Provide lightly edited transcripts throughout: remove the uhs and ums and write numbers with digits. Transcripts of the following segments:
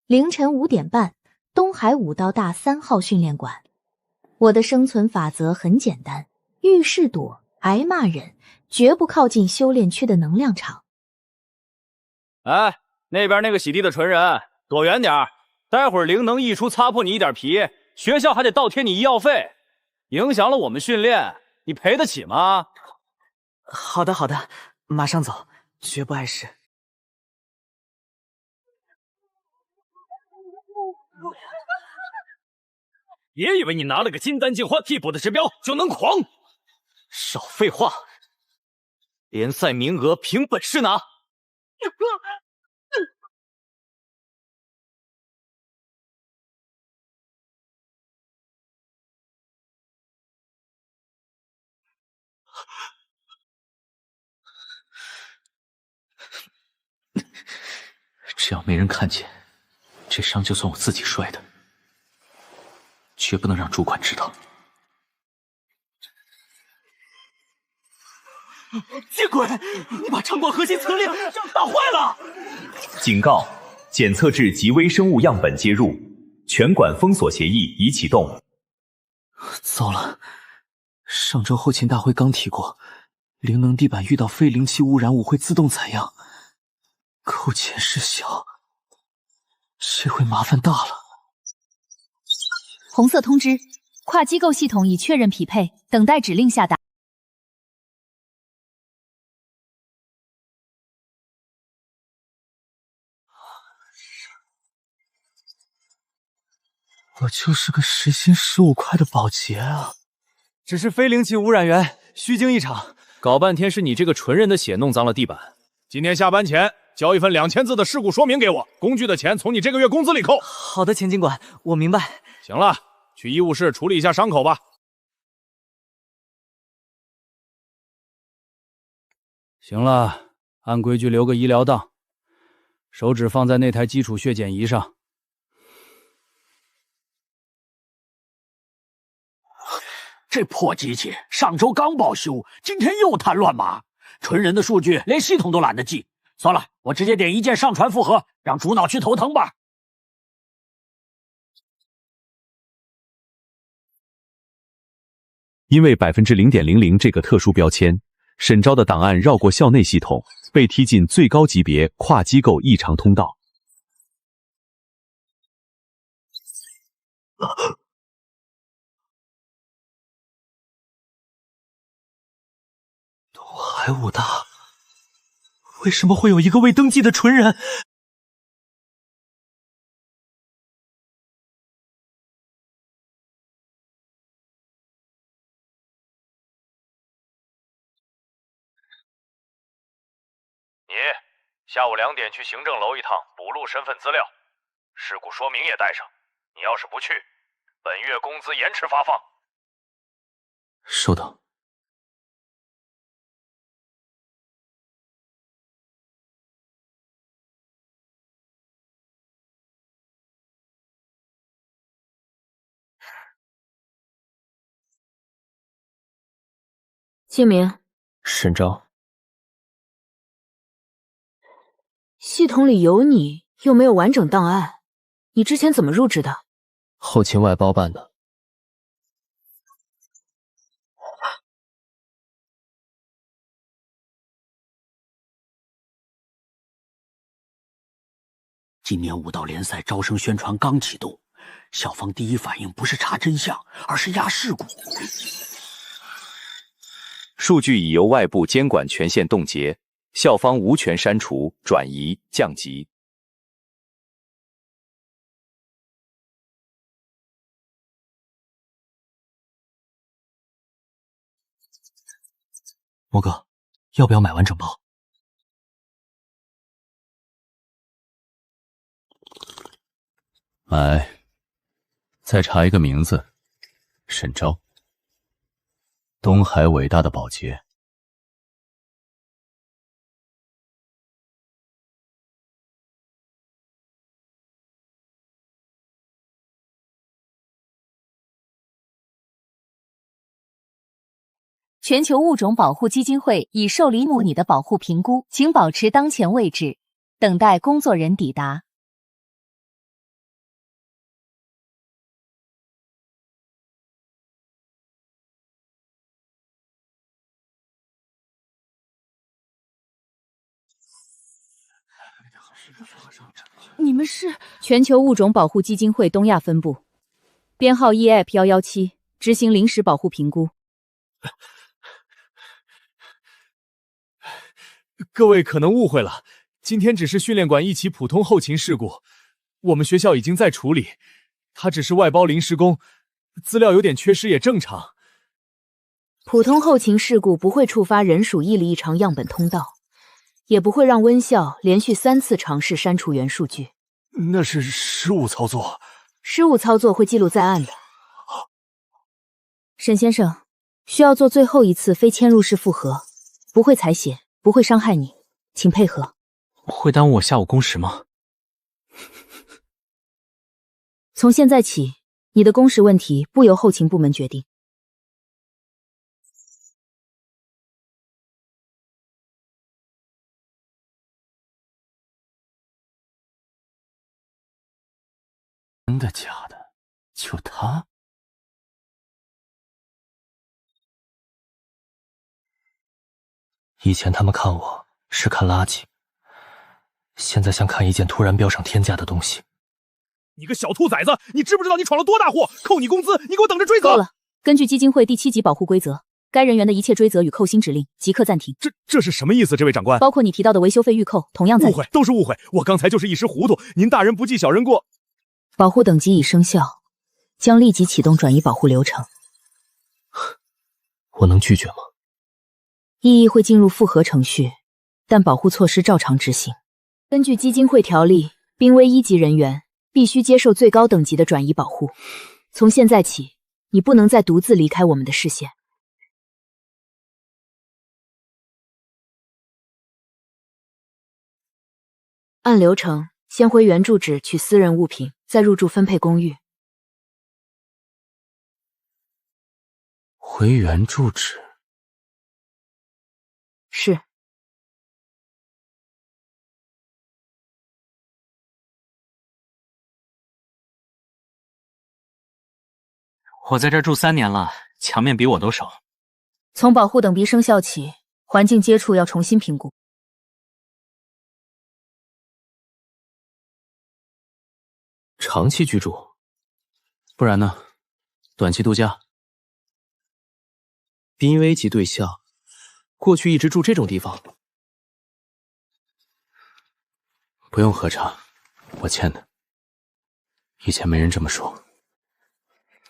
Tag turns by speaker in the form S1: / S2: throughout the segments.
S1: 凌晨5点半，东海武道大3号训练馆。我的生存法则很简单：遇事躲，挨骂忍，绝不靠近修炼区的能量场。
S2: 哎，那边那个洗地的纯人，躲远点儿！待会儿灵能溢出，擦破你一点皮，学校还得倒贴你医药费，影响了我们训练，你赔得起吗？
S3: 好的，好的，马上走，绝不碍事。
S4: 别以为你拿了个金丹净化替补的指标就能狂！
S2: 少废话，联赛名额凭本事拿！
S5: 只要没人看见，这伤就算我自己摔的，绝不能让主管知道。
S4: 见鬼！你把长光核心策略打坏了！
S6: 警告：检测至极微生物样本接入，全馆封锁协议已启动。
S5: 糟了，上周后勤大会刚提过，灵能地板遇到非灵气污染物会自动采样，扣钱事小，这回麻烦大了。
S7: 红色通知，跨机构系统已确认匹配，等待指令下达。
S5: 我就是个时薪15块的保洁啊！
S2: 只是非灵气污染源，虚惊一场，搞半天是你这个纯人的血弄脏了地板。
S8: 今天下班前交一份2000字的事故说明给我，工具的钱从你这个月工资里扣。
S3: 好的，钱警官，我明白。
S8: 行了，去医务室处理一下伤口吧。
S2: 行了，按规矩留个医疗档，手指放在那台基础血检仪上。
S4: 这破机器上周刚报修，今天又瘫乱码，纯人的数据连系统都懒得记。算了，我直接点一键上传复核，让主脑去头疼吧。
S6: 因为0.00%这个特殊标签，沈昭的档案绕过校内系统，被踢进最高级别跨机构异常通道。
S5: 东海武大，为什么会有一个未登记的纯人？
S9: 你下午2点去行政楼一趟，补录身份资料，事故说明也带上。你要是不去，本月工资延迟发放。
S5: 收到。
S1: 姓名：
S5: 沈昭。
S1: 系统里有你，又没有完整档案，你之前怎么入职的？
S5: 后勤外包办的。
S4: 今年武道联赛招生宣传刚启动，校方第一反应不是查真相，而是压事故。
S6: 数据已由外部监管权限冻结，校方无权删除、转移、降级。
S5: 莫哥，要不要买完整包？
S6: 买。再查一个名字，沈昭。东海伟大的保洁。
S7: 全球物种保护基金会已受理你的保护评估，请保持当前位置，等待工作人抵达。你们是全球物种保护基金会东亚分部，编号 EAP117，执行临时保护评估。
S8: 各位可能误会了，今天只是训练馆一起普通后勤事故，我们学校已经在处理，他只是外包临时工，资料有点缺失也正常。
S1: 普通后勤事故不会触发人属毅力异常样本通道，也不会让温校连续3次尝试删除原数据。
S8: 那是失误操作。
S1: 失误操作会记录在案的。
S7: 沈先生，需要做最后一次非嵌入式复核，不会采血，不会伤害你，请配合。
S5: 会耽误我下午工时吗？
S7: 从现在起，你的工时问题不由后勤部门决定。
S5: 真的假的？就他？以前他们看我是看垃圾，现在像看一件突然飙上天价的东西。
S8: 你个小兔崽子，你知不知道你闯了多大祸？扣你工资，你给我等着追责！
S7: 够了！根据基金会第7级保护规则，该人员的一切追责与扣薪指令即刻暂停。
S8: 这是什么意思？这位长官，
S7: 包括你提到的维修费预扣，同样暂停。
S8: 误会，都是误会，我刚才就是一时糊涂，您大人不计小人过。
S7: 保护等级已生效，将立即启动转移保护流程。
S5: 我能拒绝吗？
S7: 异议会进入复核程序，但保护措施照常执行。根据基金会条例，濒危1级人员必须接受最高等级的转移保护。从现在起，你不能再独自离开我们的视线。按流程，先回原住址取私人物品，再入住分配公寓。
S5: 回原住址？
S7: 是。
S5: 我在这儿住3年了，墙面比我都熟。
S7: 从保护等级生效起，环境接触要重新评估。
S5: 长期居住，不然呢？短期度假。濒危级对象，过去一直住这种地方。不用核查，我欠的。以前没人这么说。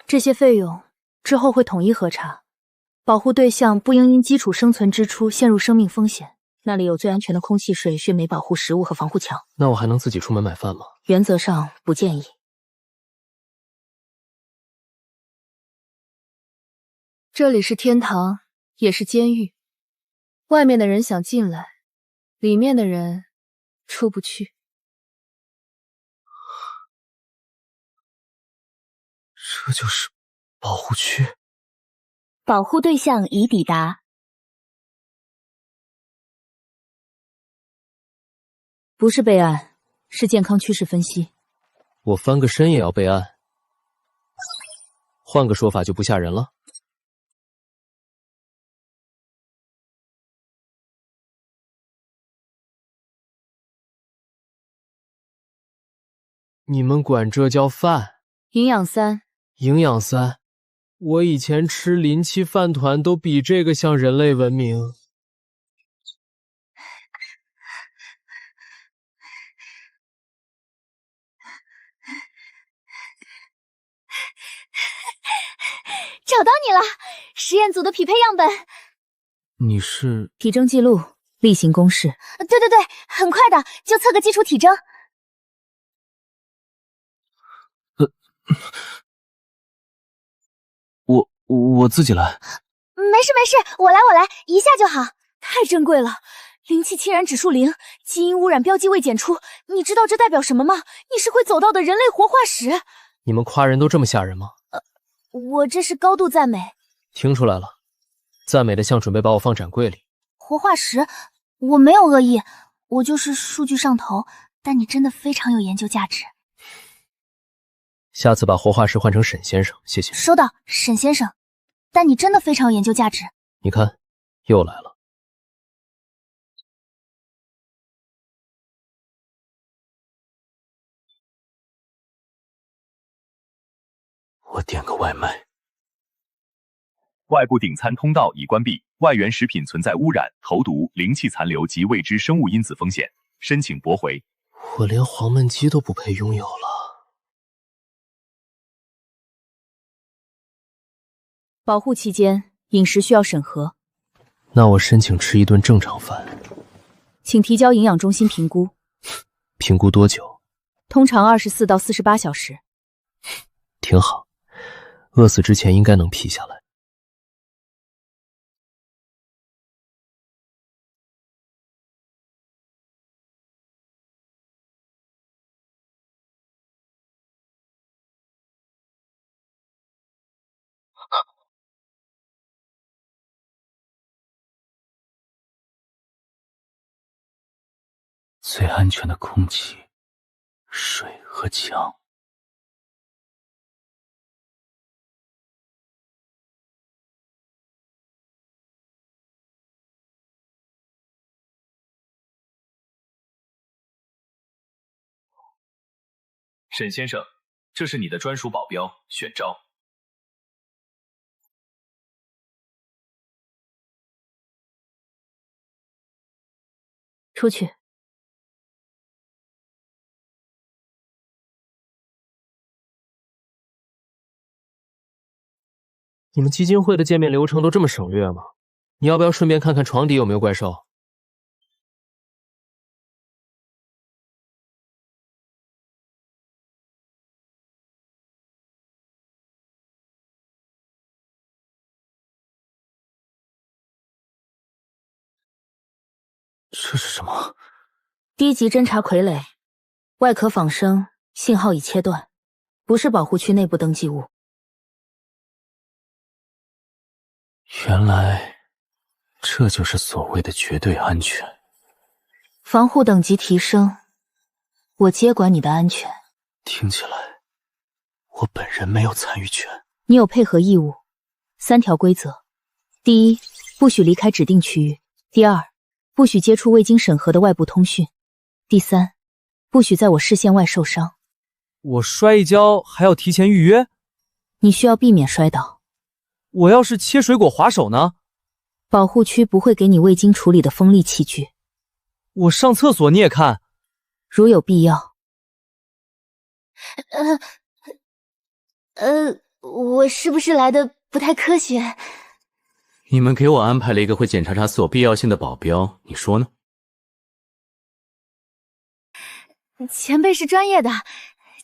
S7: 这些费用之后会统一核查，保护对象不应因基础生存支出陷入生命风险。那里有最安全的空气、水、血媒保护食物和防护墙。
S5: 那我还能自己出门买饭吗？
S7: 原则上不建议。这里是天堂，也是监狱。外面的人想进来，里面的人出不去。
S5: 这就是保护区。
S1: 保护对象已抵达。
S7: 不是备案，是健康趋势分析。
S5: 我翻个身也要备案？换个说法就不吓人了。你们管这叫饭？
S7: 营养3。
S5: 营养3？我以前吃临期饭团都比这个像人类文明。
S1: 找到你了，实验组的匹配样本。
S5: 你是？
S7: 体征记录，例行公事。
S1: 对，很快的，就测个基础体征。
S5: 我自己来。
S1: 没事，我来，一下就好。太珍贵了，灵气天然指数0，基因污染标记未检出。你知道这代表什么吗？你是会走到的人类活化石。
S5: 你们夸人都这么吓人吗？
S1: 我这是高度赞美。
S5: 听出来了，赞美的像准备把我放展柜里。
S1: 活化石，我没有恶意，我就是数据上头。但你真的非常有研究价值。
S5: 下次把活化石换成沈先生，谢谢。
S1: 收到，沈先生。但你真的非常有研究价值。
S5: 你看，又来了。我点个外卖。
S6: 外部顶餐通道已关闭，外源食品存在污染、投毒、灵气残留及未知生物因子风险，申请驳回。
S5: 我连黄焖鸡都不配拥有了。
S7: 保护期间，饮食需要审核。
S5: 那我申请吃一顿正常饭。
S7: 请提交营养中心评估。
S5: 评估多久？
S7: 通常24到48小时。
S5: 挺好，饿死之前应该能批下来。最安全的空气、水和墙。
S6: 沈先生，这是你的专属保镖选招。
S7: 出去。
S5: 你们基金会的见面流程都这么省略吗？你要不要顺便看看床底有没有怪兽？这是什么？
S7: 低级侦察傀儡，外壳仿生，信号已切断，不是保护区内部登记物。
S5: 原来这就是所谓的绝对安全。
S1: 防护等级提升，我接管你的安全。
S5: 听起来我本人没有参与权。
S1: 你有配合义务。3条规则：第一，不许离开指定区域；第二，不许接触未经审核的外部通讯；第三，不许在我视线外受伤。
S8: 我摔一跤还要提前预约？
S1: 你需要避免摔倒。
S8: 我要是切水果滑手呢？
S1: 保护区不会给你未经处理的锋利器具。
S8: 我上厕所你也看？
S1: 如有必要。
S10: 我是不是来的不太科学？
S11: 你们给我安排了一个会检查所有必要性的保镖，你说呢？
S10: 前辈是专业的，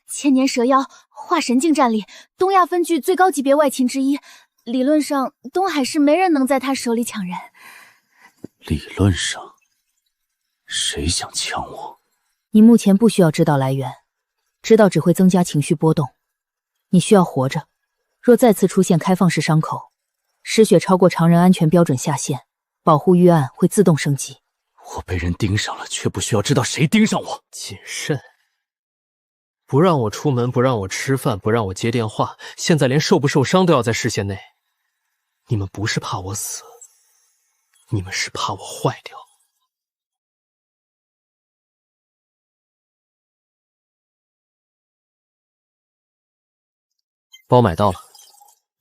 S10: 千年蛇妖化神境战力，东亚分局最高级别外勤之一，理论上东海市没人能在他手里抢人。
S5: 理论上，谁想抢我？
S1: 你目前不需要知道来源，知道只会增加情绪波动。你需要活着，若再次出现开放式伤口，失血超过常人安全标准下限，保护预案会自动升级。
S5: 我被人盯上了，却不需要知道谁盯上我。谨慎，不让我出门，不让我吃饭，不让我接电话，现在连受不受伤都要在视线内。你们不是怕我死，你们是怕我坏掉。包买到了，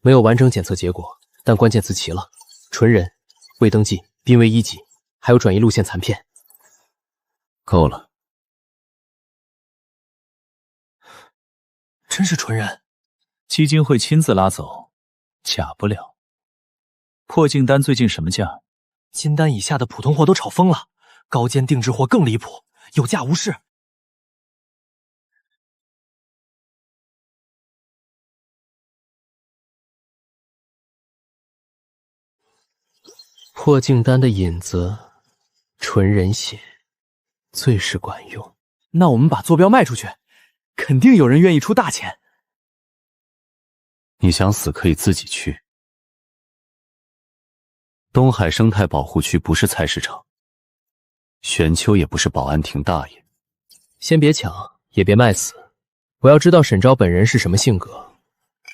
S5: 没有完整检测结果，但关键词齐了：纯人、未登记、濒危1级，还有转移路线残片。
S11: 够了。
S5: 真是纯人？
S2: 基金会亲自拉走，假不了。破镜丹最近什么价？
S5: 金丹以下的普通货都炒疯了，高尖定制货更离谱，有价无市。破镜丹的引子，纯人血，最是管用。
S8: 那我们把坐标卖出去，肯定有人愿意出大钱。
S6: 你想死可以自己去。东海生态保护区不是菜市场，玄丘也不是保安亭大爷。
S5: 先别抢，也别卖死。我要知道沈昭本人是什么性格，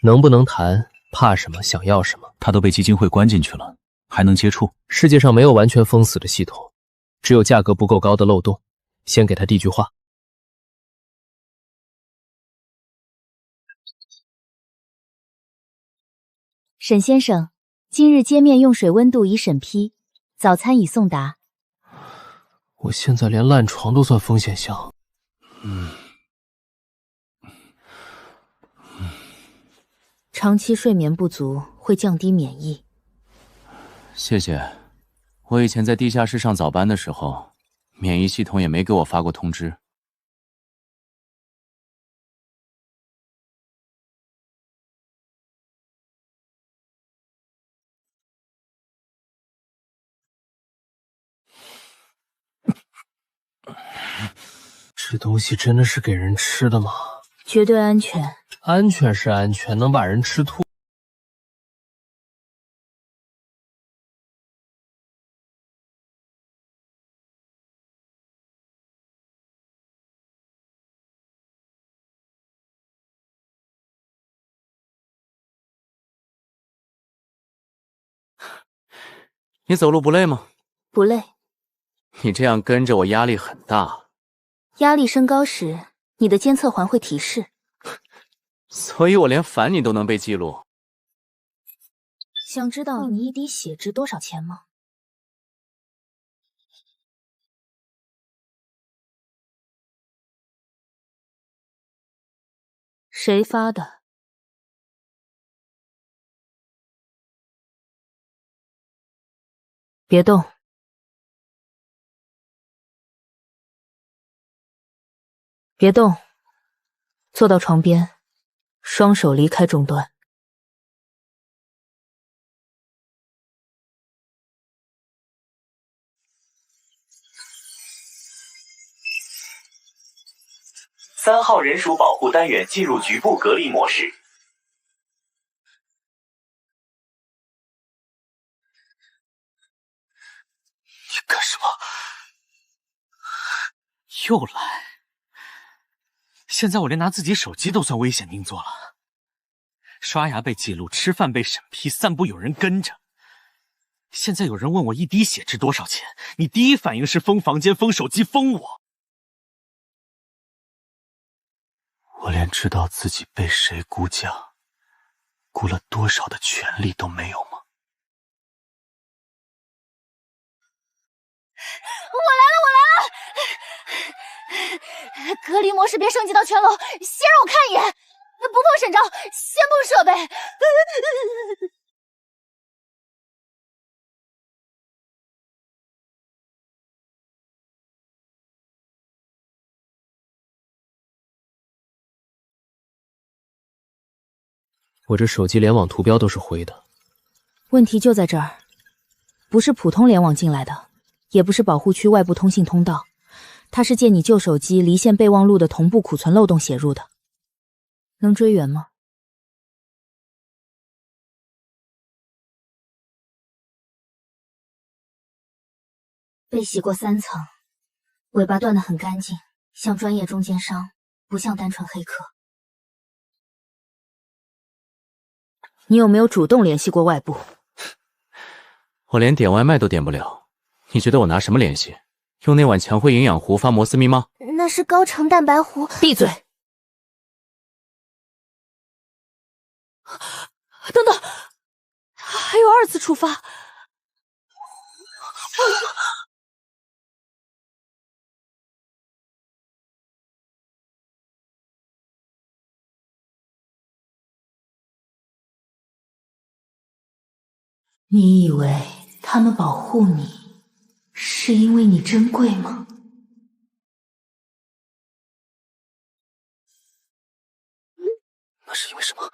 S5: 能不能谈，怕什么，想要什么。
S2: 他都被基金会关进去了，还能接触？
S5: 世界上没有完全封死的系统，只有价格不够高的漏洞。先给他递句话。
S10: 沈先生，今日街面用水温度已审批，早餐已送达。
S5: 我现在连烂床都算风险项。
S1: 长期睡眠不足会降低免疫。
S11: 谢谢。我以前在地下室上早班的时候，免疫系统也没给我发过通知。
S5: 这东西真的是给人吃的吗？
S1: 绝对安全。
S5: 安全是安全，能把人吃吐。
S11: 你走路不累吗？
S1: 不累。
S11: 你这样跟着我压力很大。
S1: 压力升高时，你的监测环会提示。
S11: 所以我连烦你都能被记录。
S1: 想知道你一滴血值多少钱吗？谁发的？别动。别动，坐到床边，双手离开终端。
S12: 3号人属保护单元进入局部隔离模式。
S5: 你干什么？又来！现在我连拿自己手机都算危险定做了。刷牙被记录，吃饭被审批，散步有人跟着。现在有人问我一滴血值多少钱，你第一反应是封房间、封手机、封我。我连知道自己被谁估价、估了多少的权利都没有吗？
S10: 我来了！隔离模式别升级到全楼，先让我看一眼。不碰审照，先碰设备。
S5: 我这手机联网图标都是灰的。
S1: 问题就在这儿，不是普通联网进来的，也不是保护区外部通信通道，它是借你旧手机离线备忘录的同步储存漏洞写入的。能追源吗？
S7: 被洗过3层，尾巴断得很干净，像专业中间商，不像单纯黑客。
S1: 你有没有主动联系过外部？
S11: 我连点外卖都点不了，你觉得我拿什么联系？用那碗强辉营养壶发摩斯密码？
S10: 那是高程蛋白壶。
S1: 闭嘴！
S10: 等等，还有2次触发。
S7: 你以为他们保护你，是因为你珍贵吗？
S5: 那是因为什么？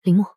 S1: 林墨。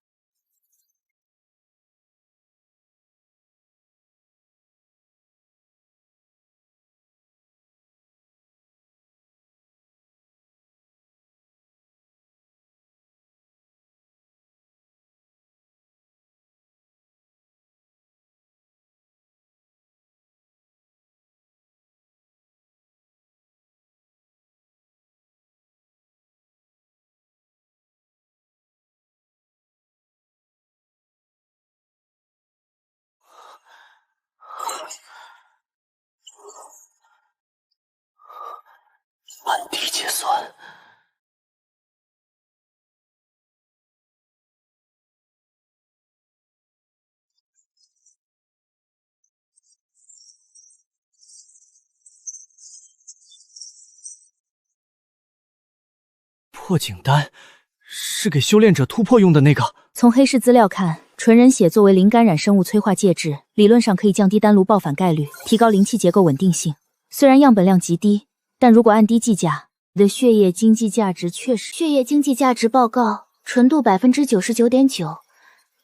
S5: 破警丹是给修炼者突破用的那个。
S7: 从黑市资料看，纯人血作为零感染生物催化介质，理论上可以降低丹炉爆反概率，提高灵气结构稳定性。虽然样本量极低，但如果按低计价，你的血液经济价值确实。
S10: 血液经济价值报告，纯度99.9%，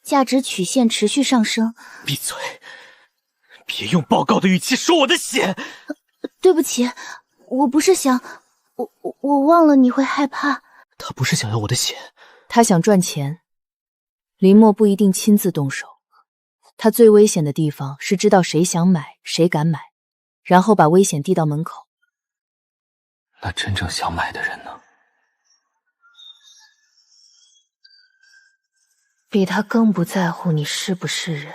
S10: 价值曲线持续上升。
S5: 闭嘴！别用报告的语气说我的血。
S10: 对不起，我不是想，我忘了你会害怕。
S5: 他不是想要我的血，
S7: 他想赚钱。林默不一定亲自动手，他最危险的地方是知道谁想买，谁敢买，然后把危险递到门口。
S5: 那真正想买的人呢？
S10: 比他更不在乎你是不是人。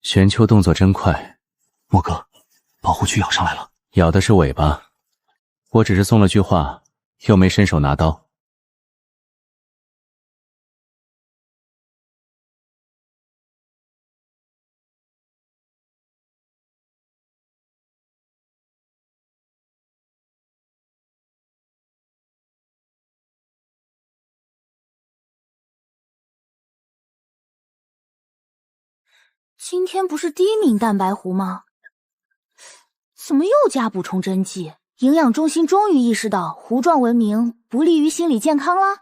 S11: 玄秋动作真快，
S5: 莫哥，保护区咬上来了，
S11: 咬的是尾巴。我只是送了句话，又没伸手拿刀。
S10: 今天不是第1名蛋白糊吗？怎么又加补充针剂？营养中心终于意识到糊状文明不利于心理健康了？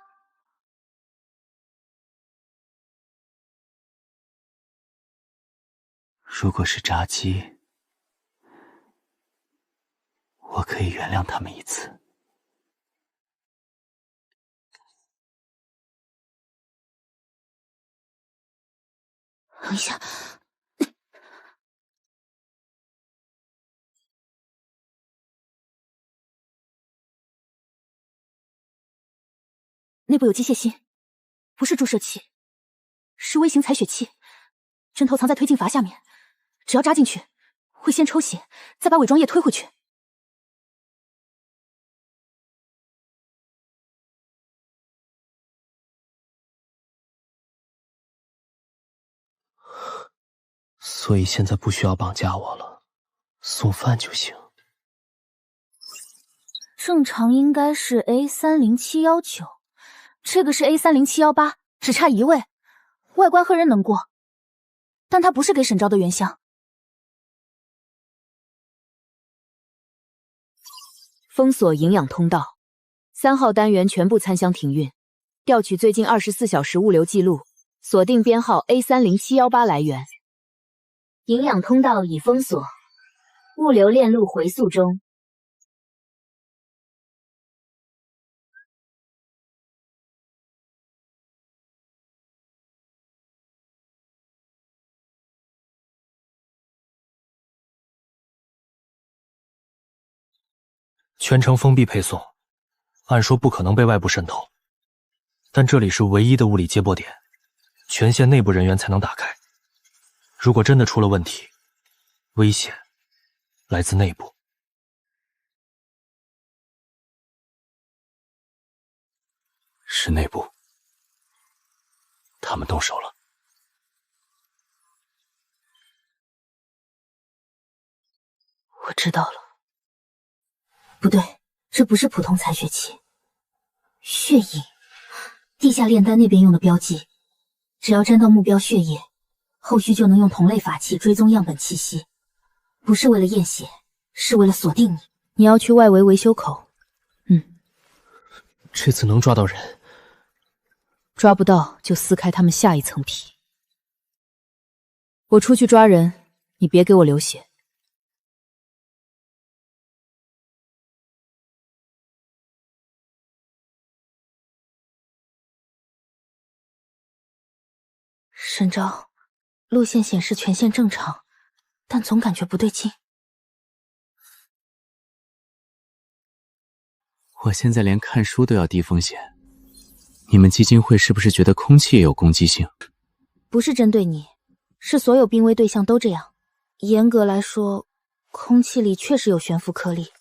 S5: 如果是炸鸡，我可以原谅他们一次。
S10: 等一下，内部有机械芯，不是注射器，是微型采血器，针头藏在推进阀下面，只要扎进去，会先抽血，再把伪装液推回去。
S5: 所以现在不需要绑架我了，送饭就行。
S10: 正常应该是 A30719，这个是 A30718，只差1位，外观和人能过，但它不是给沈昭的原箱。
S7: 封锁营养通道，3号单元全部参箱停运，调取最近24小时物流记录，锁定编号 A30718来源。
S1: 营养通道已封锁，物流链路回溯中。
S5: 全程封闭配送，按说不可能被外部渗透，但这里是唯一的物理接驳点，全线内部人员才能打开。如果真的出了问题，危险来自内部。是内部，他们动手了。
S10: 我知道了。不对，这不是普通采血器，血印，地下炼丹那边用的标记，只要沾到目标血液，后续就能用同类法器追踪样本气息，不是为了验血，是为了锁定你。
S7: 你要去外围维修口。
S5: 这次能抓到人，
S7: 抓不到就撕开他们下一层皮。我出去抓人，你别给我流血。
S10: 沈昭，路线显示全线正常，但总感觉不对劲。
S11: 我现在连看书都要低风险，你们基金会是不是觉得空气也有攻击性？
S10: 不是针对你，是所有濒危对象都这样。严格来说，空气里确实有悬浮颗粒。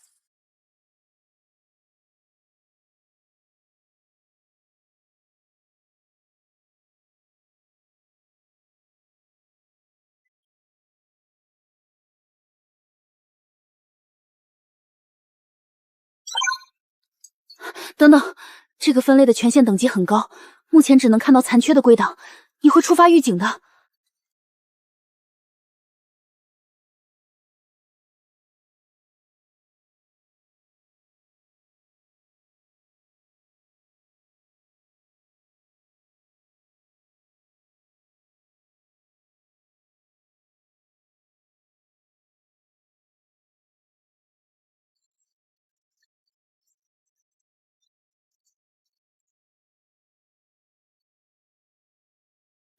S7: 等等，这个分类的权限等级很高，目前只能看到残缺的归档，你会触发预警的。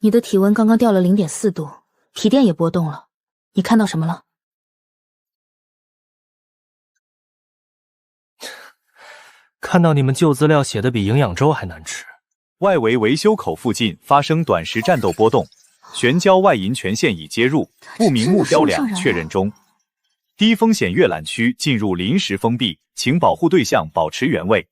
S7: 你的体温刚刚掉了0.4度，皮电也波动了，你看到什么了？
S13: 看到你们旧资料写的比营养粥还难吃。
S6: 外围维修口附近发生短时战斗波动，悬交外银权限已接入，不明目标2确认中。低风险阅览区进入临时封闭，请保护对象保持原位。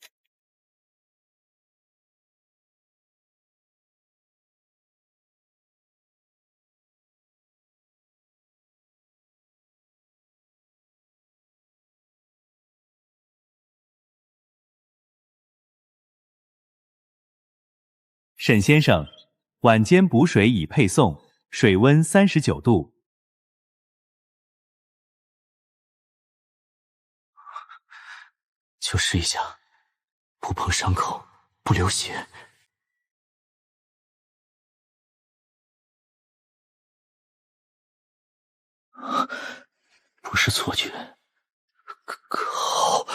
S6: 沈先生，晚间补水已配送，水温39度。
S5: 就试一下，不碰伤口，不流血。不是错觉，靠！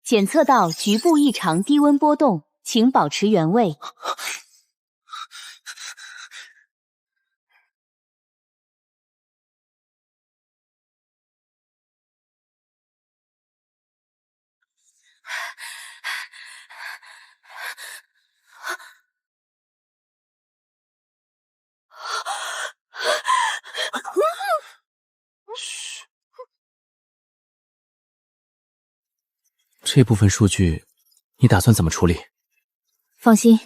S7: 检测到局部异常低温波动，请保持原位。
S11: 这部分数据，你打算怎么处理？
S7: 放心，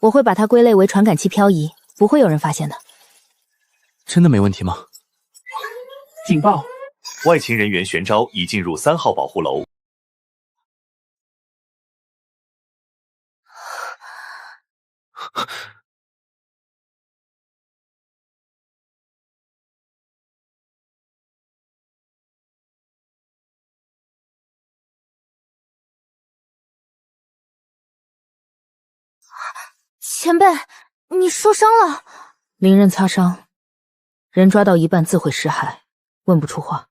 S7: 我会把它归类为传感器漂移，不会有人发现的。
S11: 真的没问题吗？
S6: 警报！外勤人员玄昭已进入3号保护楼。
S7: 前辈，你受伤了。
S1: 凌刃擦伤，人抓到一半自毁尸骸，问不出话。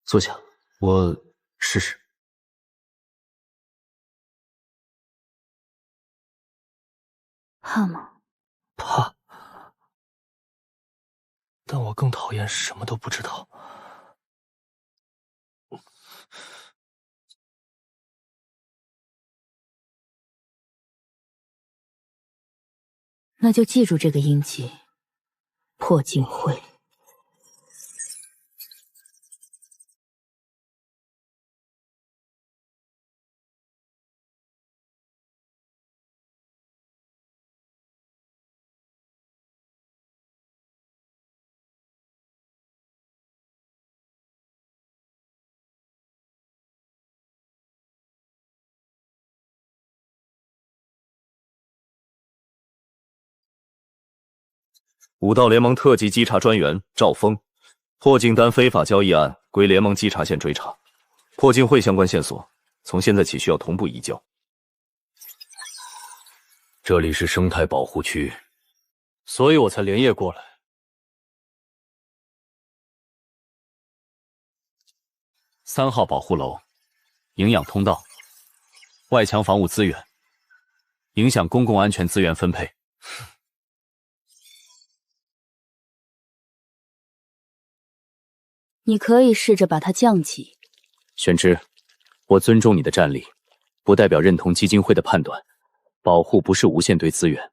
S5: 坐下，我试试。
S7: 怕吗？
S13: 怕。但我更讨厌什么都不知道。
S1: 那就记住这个印记，破镜会。
S2: 武道联盟特级稽查专员赵峰，破镜丹非法交易案归联盟稽查线追查，破镜会相关线索从现在起需要同步移交。这里是生态保护区，所以我才连夜过来。3号保护楼，营养通道，外墙防务资源，影响公共安全资源分配。
S7: 你可以试着把它降级。
S11: 玄之，我尊重你的战力，不代表认同基金会的判断。保护不是无限堆资源，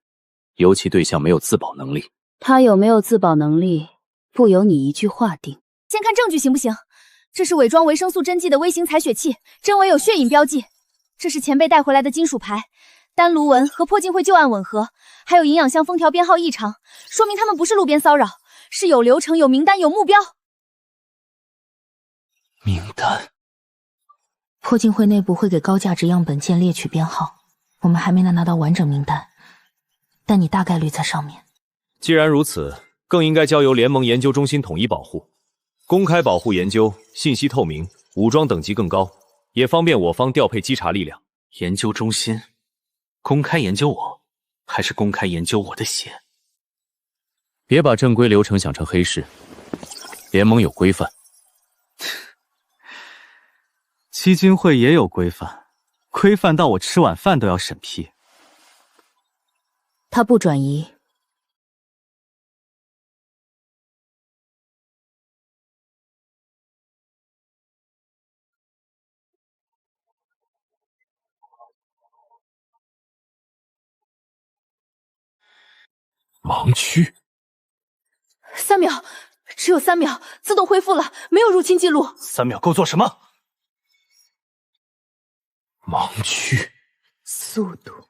S11: 尤其对象没有自保能力。
S7: 他有没有自保能力，不由你一句话定。
S1: 先看证据行不行？这是伪装维生素针剂的微型采血器，真伪有血印标记。这是前辈带回来的金属牌，单炉纹和破镜会旧案吻合，还有营养箱封条编号异常，说明他们不是路边骚扰，是有流程、有名单、有目标。
S5: 名单。
S10: 破镜会内部会给高价值样本件列取编号，我们还没拿到完整名单，但你大概率在上面。
S8: 既然如此，更应该交由联盟研究中心统一保护，公开保护研究，信息透明，武装等级更高，也方便我方调配稽查力量。
S5: 研究中心公开研究我，还是公开研究我的血？
S11: 别把正规流程想成黑市，联盟有规范。
S5: 基金会也有规范，规范到我吃晚饭都要审批。
S10: 他不转移。
S8: 盲区
S1: 3秒，只有3秒，自动恢复了，没有入侵记录。
S5: 3秒够做什么？
S8: 盲区
S10: 速度。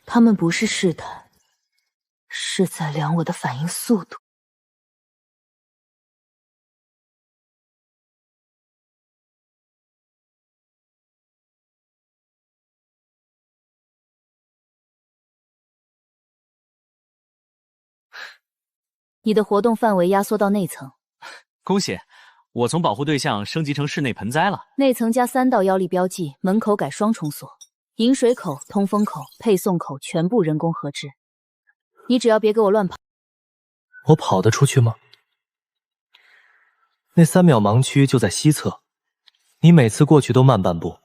S10: 他们不是试探，是在量我的反应速度。
S7: 你的活动范围压缩到内层。
S5: 恭喜，我从保护对象升级成室内盆栽了。
S7: 内层加3道妖力标记，门口改双重锁，饮水口、通风口、配送口全部人工合制。你只要别给我乱跑。
S13: 我跑得出去吗？那3秒盲区就在西侧，你每次过去都慢半步。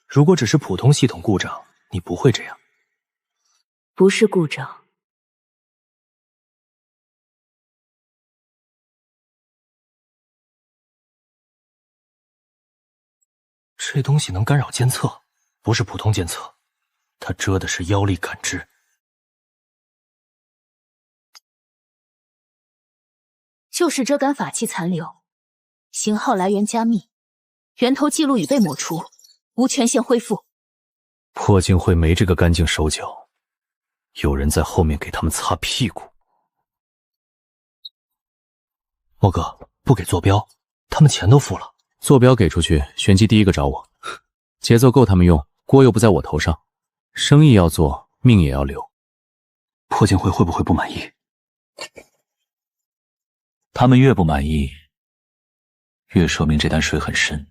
S13: 如果只是普通系统故障，你不会这样。
S10: 不是故障。
S13: 这东西能干扰监测，不是普通监测，它遮的是妖力感知。
S10: 就是遮感法器残留，型号来源加密，源头记录已被抹除，无权限恢复。
S8: 破镜会没这个干净手脚，有人在后面给他们擦屁股。
S13: 莫哥，不给坐标，他们钱都付了。
S11: 坐标给出去，玄机第一个找我，节奏够他们用，锅又不在我头上，生意要做，命也要留。
S5: 破镜会不会不满意？他们越不满意，越说明这单水很深。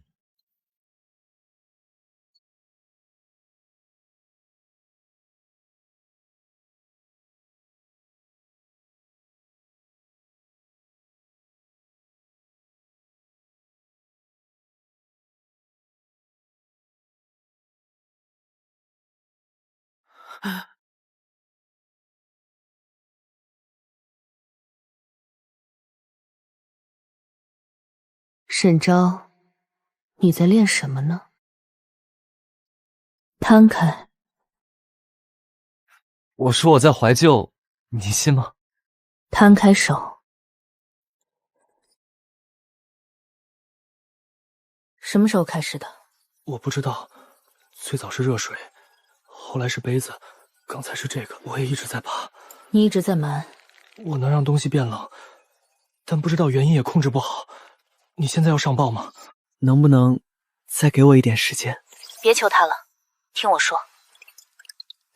S10: 沈昭，你在练什么呢？摊开。
S13: 我说我在怀旧，你信吗？
S10: 摊开手。什么时候开始的？
S13: 我不知道，最早是热水，后来是杯子，刚才是这个，我也一直在怕。
S10: 你一直在瞒。
S13: 我能让东西变冷，但不知道原因也控制不好。你现在要上报吗？
S3: 能不能再给我一点时间？
S10: 别求他了，听我说。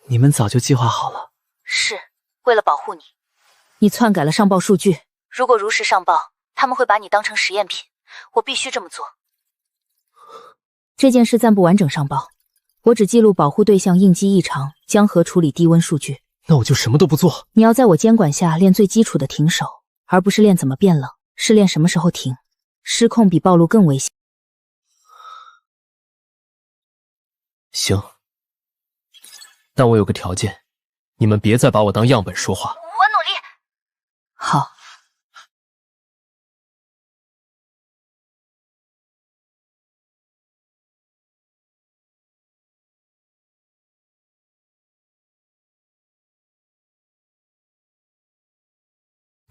S3: 你们早就计划好了。
S10: 是，为了保护你。你篡改了上报数据，如果如实上报，他们会把你当成实验品。我必须这么做。这件事暂不完整上报，我只记录保护对象应激异常，江河处理低温数据。
S13: 那我就什么都不做。
S10: 你要在我监管下练最基础的停手，而不是练怎么变冷，是练什么时候停。失控比暴露更危险。
S13: 行，但我有个条件，你们别再把我当样本说话。
S10: 我努力。好。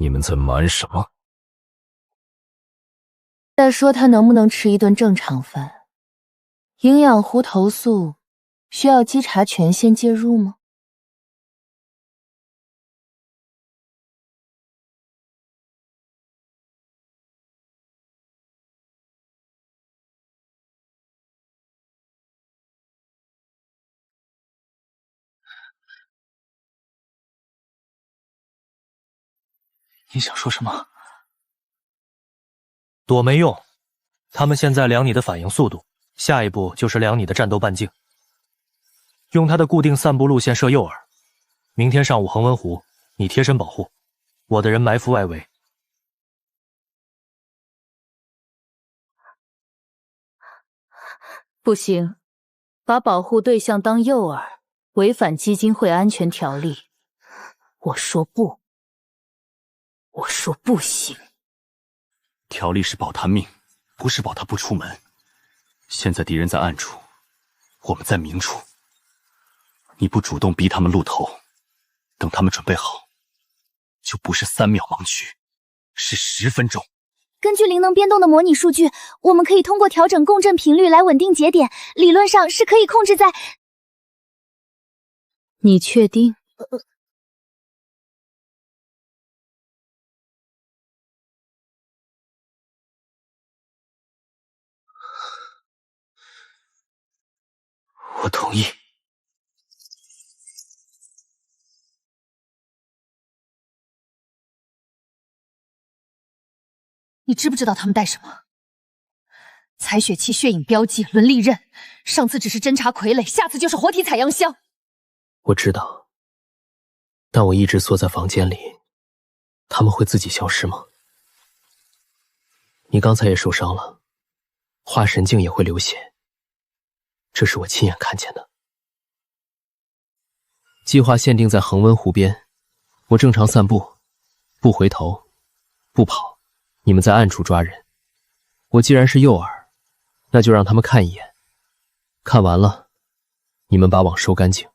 S14: 你们在瞒什么？
S7: 再说他能不能吃一顿正常饭？营养壶投诉，需要稽查权先介入吗？
S5: 你想说什么？
S13: 躲没用，他们现在量你的反应速度，下一步就是量你的战斗半径。用他的固定散步路线射诱饵，明天上午恒温湖，你贴身保护，我的人埋伏外围。
S7: 不行，把保护对象当诱饵，违反基金会安全条例。我说不，我说不行。
S11: 条例是保他命，不是保他不出门。现在敌人在暗处，我们在明处。你不主动逼他们露头，等他们准备好，就不是3秒盲区，是10分钟。
S10: 根据灵能变动的模拟数据，我们可以通过调整共振频率来稳定节点，理论上是可以控制在……
S7: 你确定？
S5: 我同意。
S7: 你知不知道他们带什么？采血器、血影标记、轮力刃，上次只是侦察傀儡，下次就是活体采样箱。
S13: 我知道，但我一直缩在房间里，他们会自己消失吗？你刚才也受伤了，画神镜也会流血，这是我亲眼看见的。计划限定在恒温湖边，我正常散步，不回头，不跑，你们在暗处抓人。我既然是诱饵，那就让他们看一眼，看完了，你们把网收干净。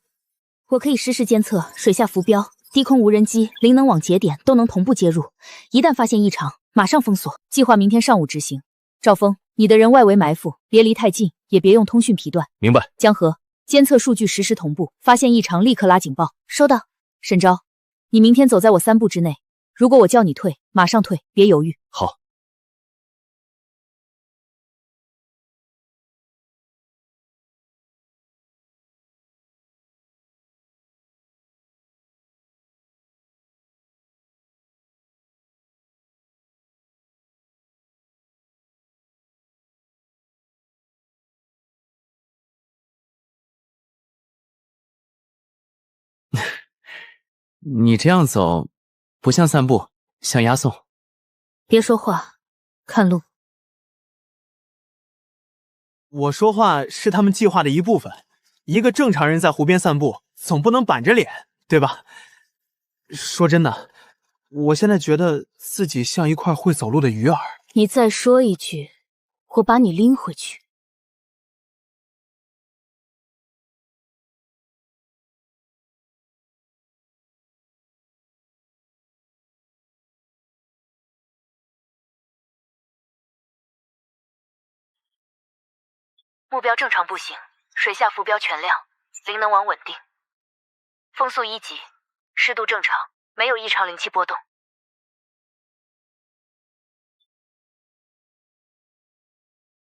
S10: 我可以实时监测水下浮标、低空无人机、灵能网节点都能同步接入，一旦发现异常，马上封锁。
S7: 计划明天上午执行。赵峰，你的人外围埋伏，别离太近，也别用通讯皮断。
S11: 明白。
S7: 江河，监测数据实时同步，发现异常立刻拉警报。
S10: 收到。
S7: 沈昭，你明天走在我3步之内，如果我叫你退，马上退，别犹豫。
S11: 好。你这样走，不像散步，像押送。
S7: 别说话，看路。
S15: 我说话是他们计划的一部分。一个正常人在湖边散步，总不能板着脸，对吧？说真的，我现在觉得自己像一块会走路的鱼饵。
S7: 你再说一句，我把你拎回去。
S10: 目标正常步行，水下浮标全亮，灵能网稳定，风速1级，湿度正常，没有异常灵气波动。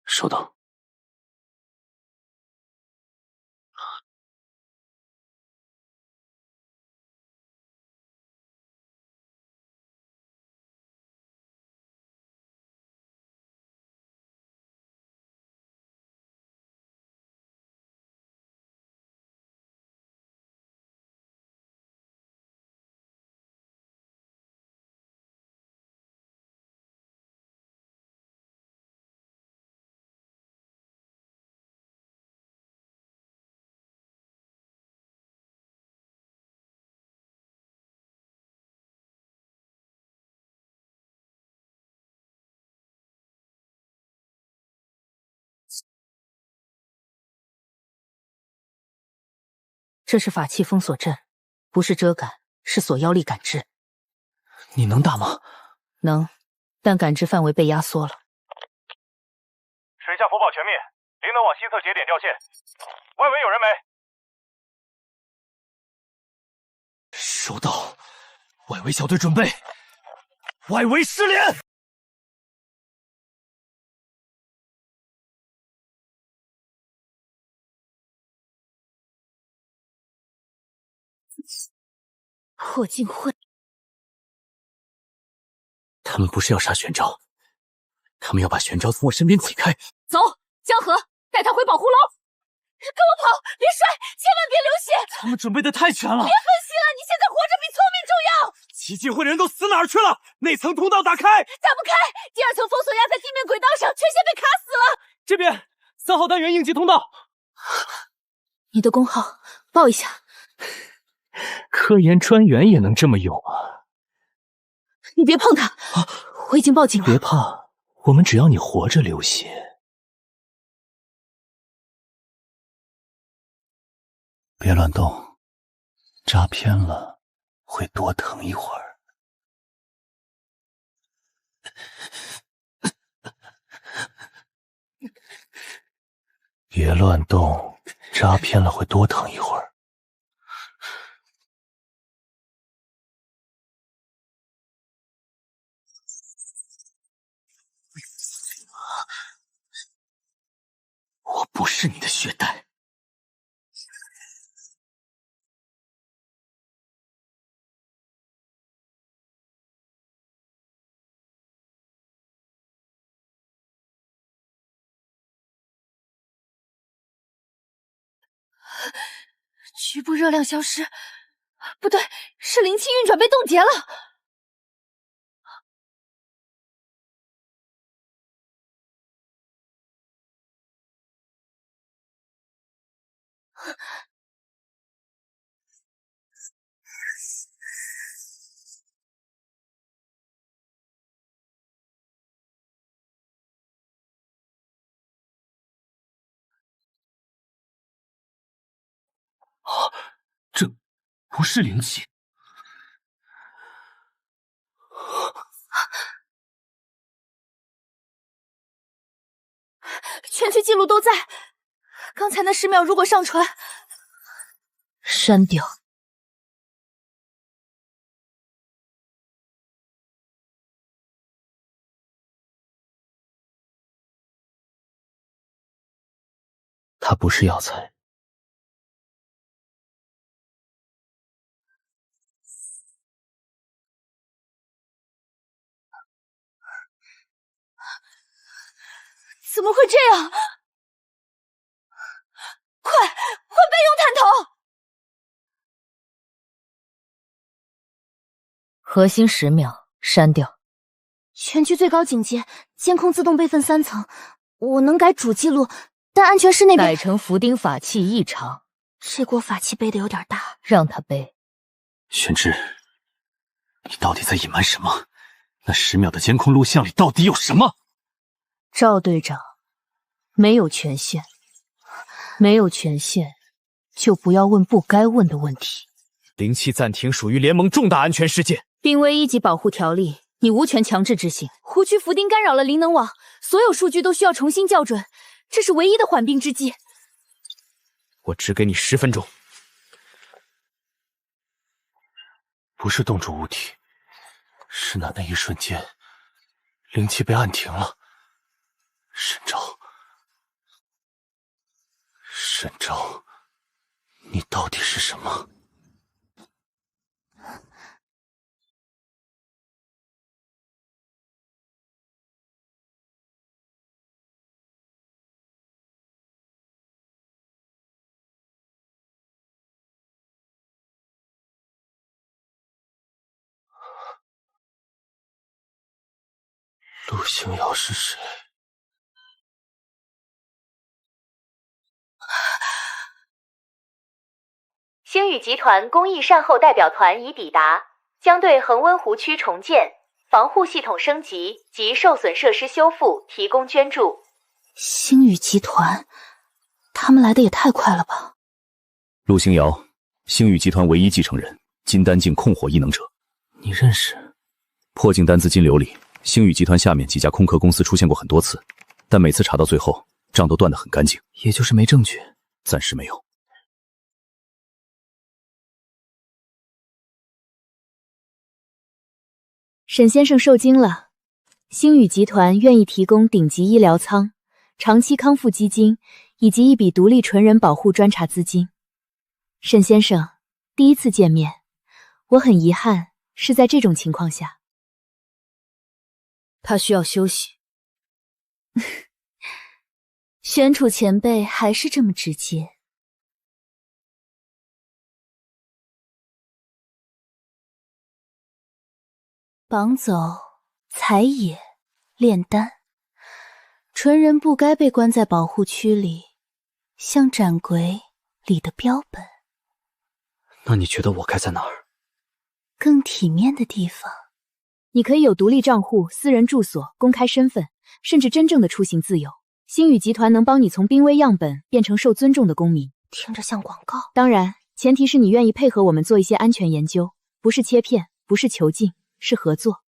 S5: 收到。
S7: 这是法器封锁阵，不是遮感，是锁妖力感知。
S5: 你能打吗？
S1: 能，但感知范围被压缩了。
S9: 水下福报全灭，灵能往西侧节点掉线，外围有人没？
S5: 收到，外围小队准备，外围失联。
S10: 破镜混。
S11: 他们不是要杀玄昭，他们要把玄昭从我身边挤开。
S10: 走，江河，带他回保护楼。跟我跑，林帅，千万别流血。
S5: 他们准备的太全了，
S10: 别分析了，你现在活着比聪明重要。
S5: 基金会人都死哪儿去了？那层通道打开，
S10: 打不开，第2层封锁压在地面轨道上，权限被卡死了。
S5: 这边3号单元应急通道。
S10: 你的功号报一下。
S11: 科研专员也能这么勇啊！
S10: 你别碰他，我已经报警了。
S11: 别怕，我们只要你活着流血。别乱动，扎偏了会多疼一会儿。别乱动，扎偏了会多疼一会儿。我不是你的血袋。
S10: 局部热量消失，不对，是灵气运转被冻结了。
S11: 这不是灵气。
S10: 全区记录都在，刚才那10秒如果上传，
S1: 删掉。
S11: 它不是药材。
S10: 怎么会这样？快备用探头！
S1: 核心10秒，删掉。
S10: 全区最高警戒，监控自动备份3层。我能改主记录，但安全室那边
S1: 改成福丁法器异常。
S10: 这锅法器背的有点大，
S1: 让他背。
S11: 玄之，你到底在隐瞒什么？那10秒的监控录像里到底有什么？
S1: 赵队长，没有权限，没有权限，就不要问不该问的问题。
S8: 灵气暂停属于联盟重大安全事件，
S1: 濒危1级保护条例，你无权强制执行。
S10: 湖区福丁干扰了灵能网，所有数据都需要重新校准，这是唯一的缓兵之计。
S8: 我只给你10分钟。
S11: 不是冻住物体，是那一瞬间，灵气被按停了。沈昭，你到底是什么？陆星瑶是谁？
S7: 星宇集团公益善后代表团已抵达，将对恒温湖区重建、防护系统升级及受损设施修复提供捐助。
S10: 星宇集团，他们来的也太快了吧！
S11: 陆星瑶，星宇集团唯一继承人，金丹境控火异能者。你认识？破镜单资金流里，星宇集团下面几家空壳公司出现过很多次，但每次查到最后，账都断得很干净。
S5: 也就是没证据，
S11: 暂时没有。
S7: 沈先生受惊了，星宇集团愿意提供顶级医疗舱、长期康复基金以及一笔独立纯人保护专查资金。沈先生，第一次见面，我很遗憾是在这种情况下。
S1: 他需要休息。
S10: 玄楚前辈还是这么直接。绑走、采野、炼丹，纯人不该被关在保护区里，像斩鬼里的标本。
S11: 那你觉得我该在哪儿？
S10: 更体面的地方。
S7: 你可以有独立账户、私人住所、公开身份，甚至真正的出行自由。星宇集团能帮你从濒危样本变成受尊重的公民。
S10: 听着像广告。
S7: 当然，前提是你愿意配合我们做一些安全研究，不是切片，不是囚禁，是合作。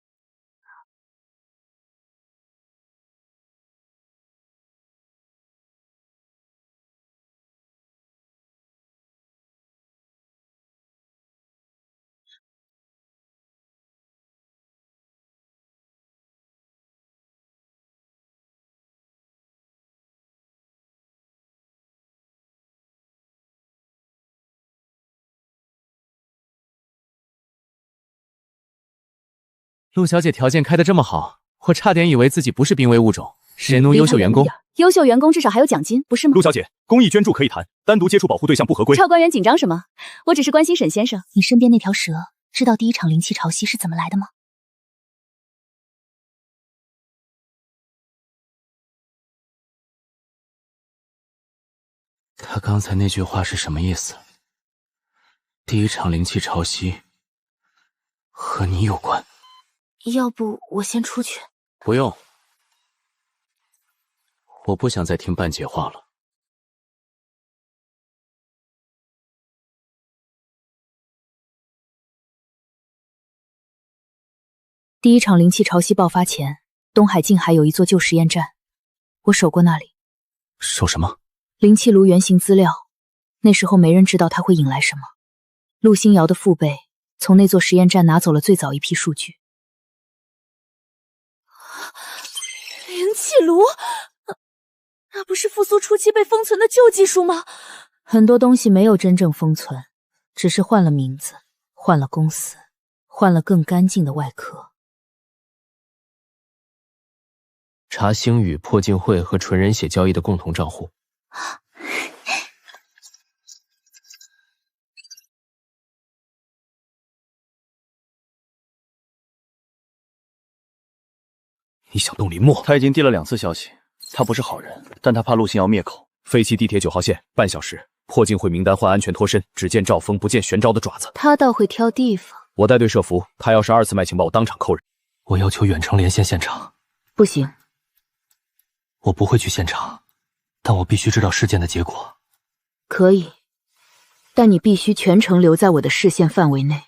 S13: 陆小姐条件开得这么好，我差点以为自己不是濒危物种，是农优秀员工。
S7: 优秀员工至少还有奖金，不是吗？
S11: 陆小姐，公益捐助可以谈，单独接触保护对象不合规。
S7: 赵官员紧张什么？我只是关心沈先生。
S10: 你身边那条蛇，知道第一场灵气潮汐是怎么来的吗？
S11: 他刚才那句话是什么意思？第一场灵气潮汐和你有关？
S10: 要不我先出去。
S11: 不用，我不想再听半截话了。
S7: 第一场灵气潮汐爆发前，东海境还有一座旧实验站，我守过那里。
S11: 守什么？
S7: 灵气炉原型资料，那时候没人知道它会引来什么。陆星瑶的父辈从那座实验站拿走了最早一批数据。
S10: 灵气炉，那不是复苏初期被封存的旧技术吗？
S7: 很多东西没有真正封存，只是换了名字，换了公司，换了更干净的外壳。
S13: 查星宇、破镜会和纯人血交易的共同账户。
S11: 你想动林墨？
S2: 他已经递了2次消息，他不是好人，但他怕陆星瑶灭口。
S11: 飞骑地铁9号线，半小时。破镜会名单换安全脱身，只见赵峰，不见玄昭的爪子。
S10: 他倒会挑地方。
S11: 我带队设伏，他要是2次卖情报，我当场扣人。我要求远程连线现场。
S7: 不行，
S11: 我不会去现场，但我必须知道事件的结果。
S7: 可以，但你必须全程留在我的视线范围内。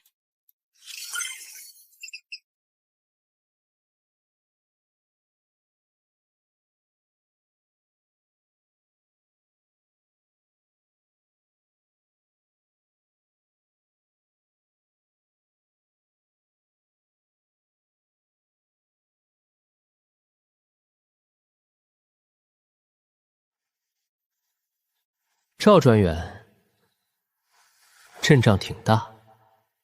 S13: 赵专员，阵仗挺大。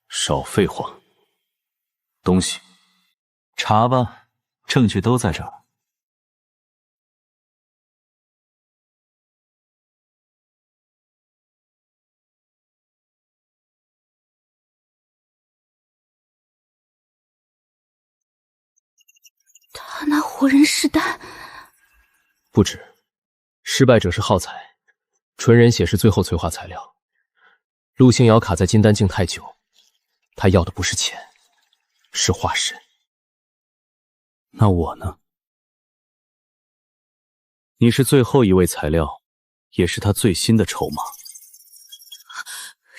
S11: 少废话。东西
S14: 查吧，证据都在这儿。
S10: 他拿活人试丹，
S13: 不止，失败者是耗材。纯人血是最后催化材料。陆星瑶卡在金丹境太久，他要的不是钱，是化身。
S11: 那我呢？你是最后一位材料，也是他最新的筹码。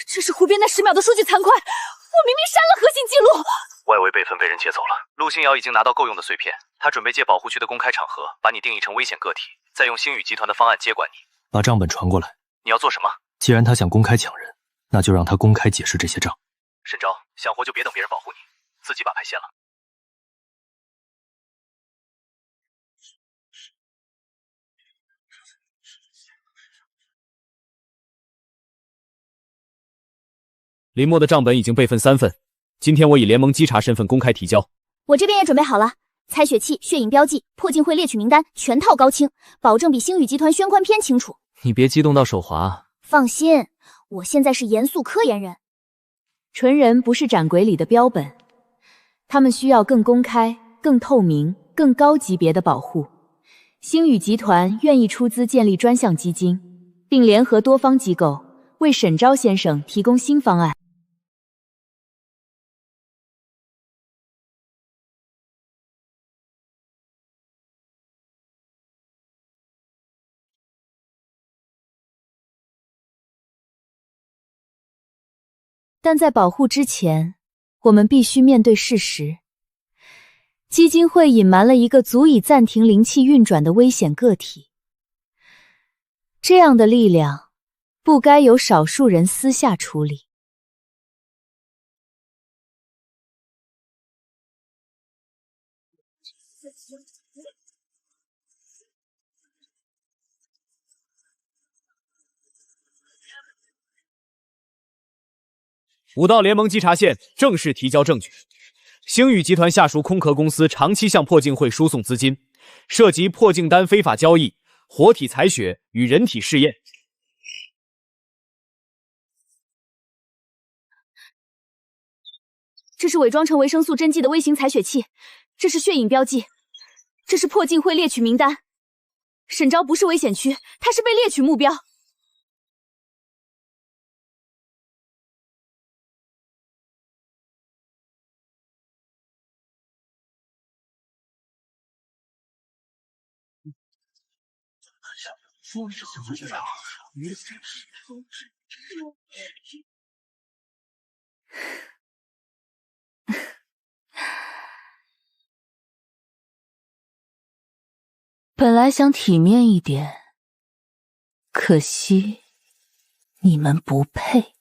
S10: 这是湖边那10秒的数据残块，我明明删了核心记录。
S11: 外围备份被人劫走了。陆星瑶已经拿到够用的碎片，他准备借保护区的公开场合，把你定义成危险个体，再用星宇集团的方案接管你。
S13: 把账本传过来。
S11: 你要做什么？
S13: 既然他想公开抢人，那就让他公开解释这些账。
S11: 沈昭，想活就别等别人保护你，自己把牌掀了。
S8: 林墨的账本已经备份3份，今天我以联盟稽查身份公开提交。
S10: 我这边也准备好了，采血器、血影标记、破镜会猎取名单，全套高清，保证比星宇集团宣宽片清楚。
S13: 你别激动到手滑。
S10: 放心，我现在是严肃科研人。
S7: 纯人不是斩鬼里的标本，他们需要更公开、更透明、更高级别的保护。星宇集团愿意出资建立专项基金，并联合多方机构，为沈昭先生提供新方案。但在保护之前，我们必须面对事实。基金会隐瞒了一个足以暂停灵气运转的危险个体，这样的力量不该由少数人私下处理。
S8: 武道联盟稽查线正式提交证据。星宇集团下属空壳公司长期向破镜会输送资金，涉及破镜丹非法交易、活体采血与人体试验。
S10: 这是伪装成维生素针剂的微型采血器，这是血影标记，这是破镜会猎取名单。沈昭不是危险区，他是被猎取目标。
S7: 本来想体面一点，可惜你们不配。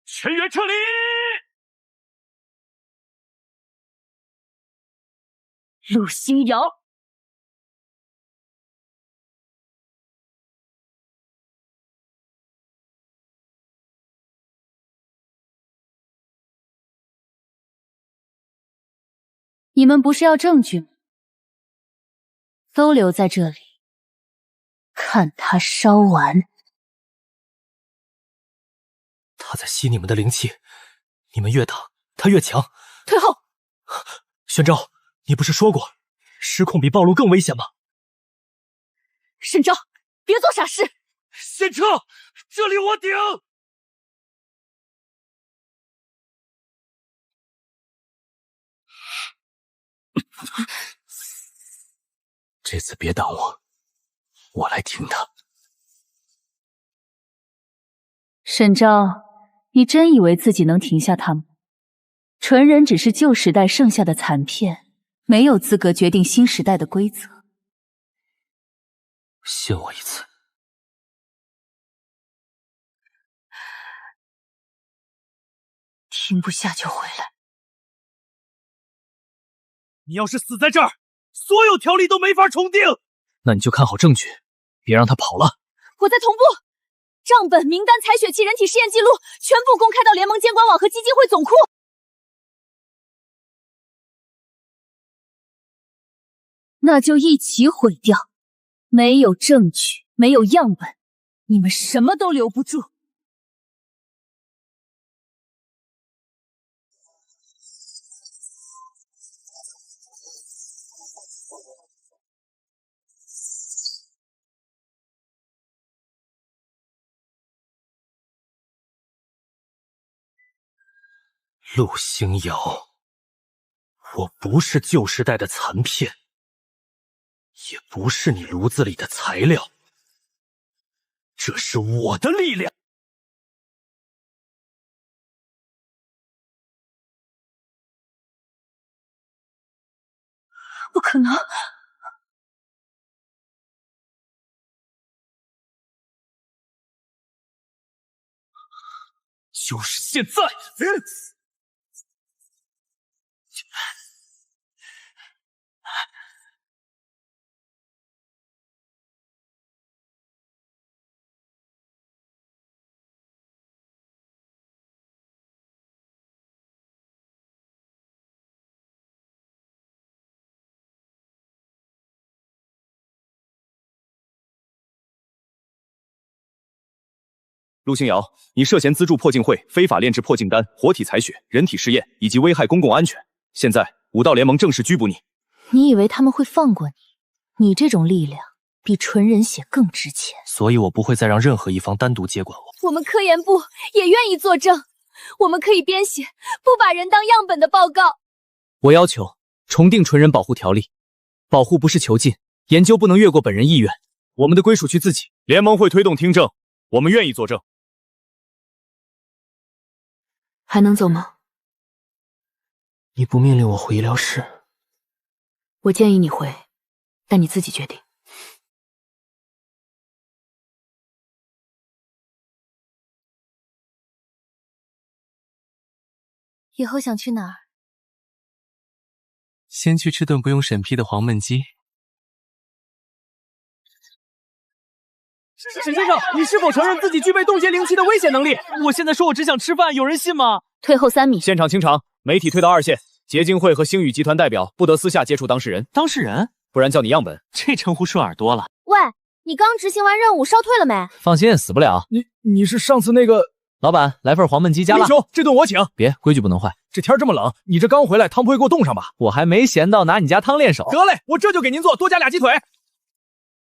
S9: 全员撤离！
S10: 陆星瑶，
S7: 你们不是要证据吗？都留在这里，看他烧完。
S13: 他在吸你们的灵气，你们越打他越强。
S10: 退后！
S13: 玄昭，你不是说过失控比暴露更危险吗？
S10: 沈昭，别做傻事！
S9: 先撤，这里我顶。
S13: 这次别挡我，我来挺他。
S7: 沈昭，你真以为自己能停下他们？纯人只是旧时代剩下的残片，没有资格决定新时代的规则。
S13: 信我一次。
S7: 停不下就回来。
S8: 你要是死在这儿，所有条例都没法重定。
S13: 那你就看好证据，别让他跑了。
S10: 我在同步，账本、名单、采血器、人体试验记录全部公开到联盟监管网和基金会总库。
S7: 那就一起毁掉。没有证据，没有样本，你们什么都留不住。
S13: 陆星瑶，我不是旧时代的残片，也不是你炉子里的材料，这是我的力量。
S10: 不可能！
S13: 就是现在！
S2: 陆星瑶，你涉嫌资助破镜会非法炼制破镜丹、活体采血、人体试验以及危害公共安全。现在武道联盟正式拘捕你。
S7: 你以为他们会放过你？你这种力量比纯人血更值钱。
S13: 所以我不会再让任何一方单独接管我。
S16: 我们科研部也愿意作证，我们可以编写不把人当样本的报告。
S8: 我要求重定纯人保护条例，保护不是囚禁，研究不能越过本人意愿，我们的归属区自己。
S2: 联盟会推动听证，我们愿意作证。
S7: 还能走吗？
S13: 你不命令我回医疗室，
S7: 我建议你回，但你自己决定。
S16: 以后想去哪儿？
S13: 先去吃顿不用审批的黄焖鸡。
S8: 沈先生，你是否承认自己具备冻结灵气的危险能力？我现在说我只想吃饭，有人信吗？
S7: 退后3米。
S8: 现场清场，媒体退到2线。结晶会和星宇集团代表不得私下接触当事人。
S15: 当事人？
S8: 不然叫你样本。
S15: 这称呼顺耳多了。
S16: 喂，你刚执行完任务，烧退了没？
S8: 放心，死不了。你是上次那个老板，来份黄焖鸡加辣。
S2: 英雄，这顿我请。
S8: 别，规矩不能坏。
S2: 这天这么冷，你这刚回来，汤不会给我冻上吧？
S8: 我还没闲到拿你家汤练手。
S2: 得嘞，我这就给您做，多加2鸡腿。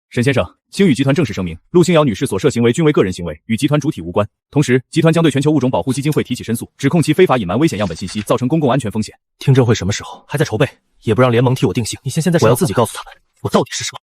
S2: 沈先生，星宇集团正式声明，陆星瑶女士所涉行为均为个人行为，与集团主体无关。同时，集团将对全球物种保护基金会提起申诉，指控其非法隐瞒危险样本信息，造成公共安全风险。
S13: 听证会什么时候？还在筹备，也不让联盟替我定性。你现在我要自己告诉他们，我到底是什么。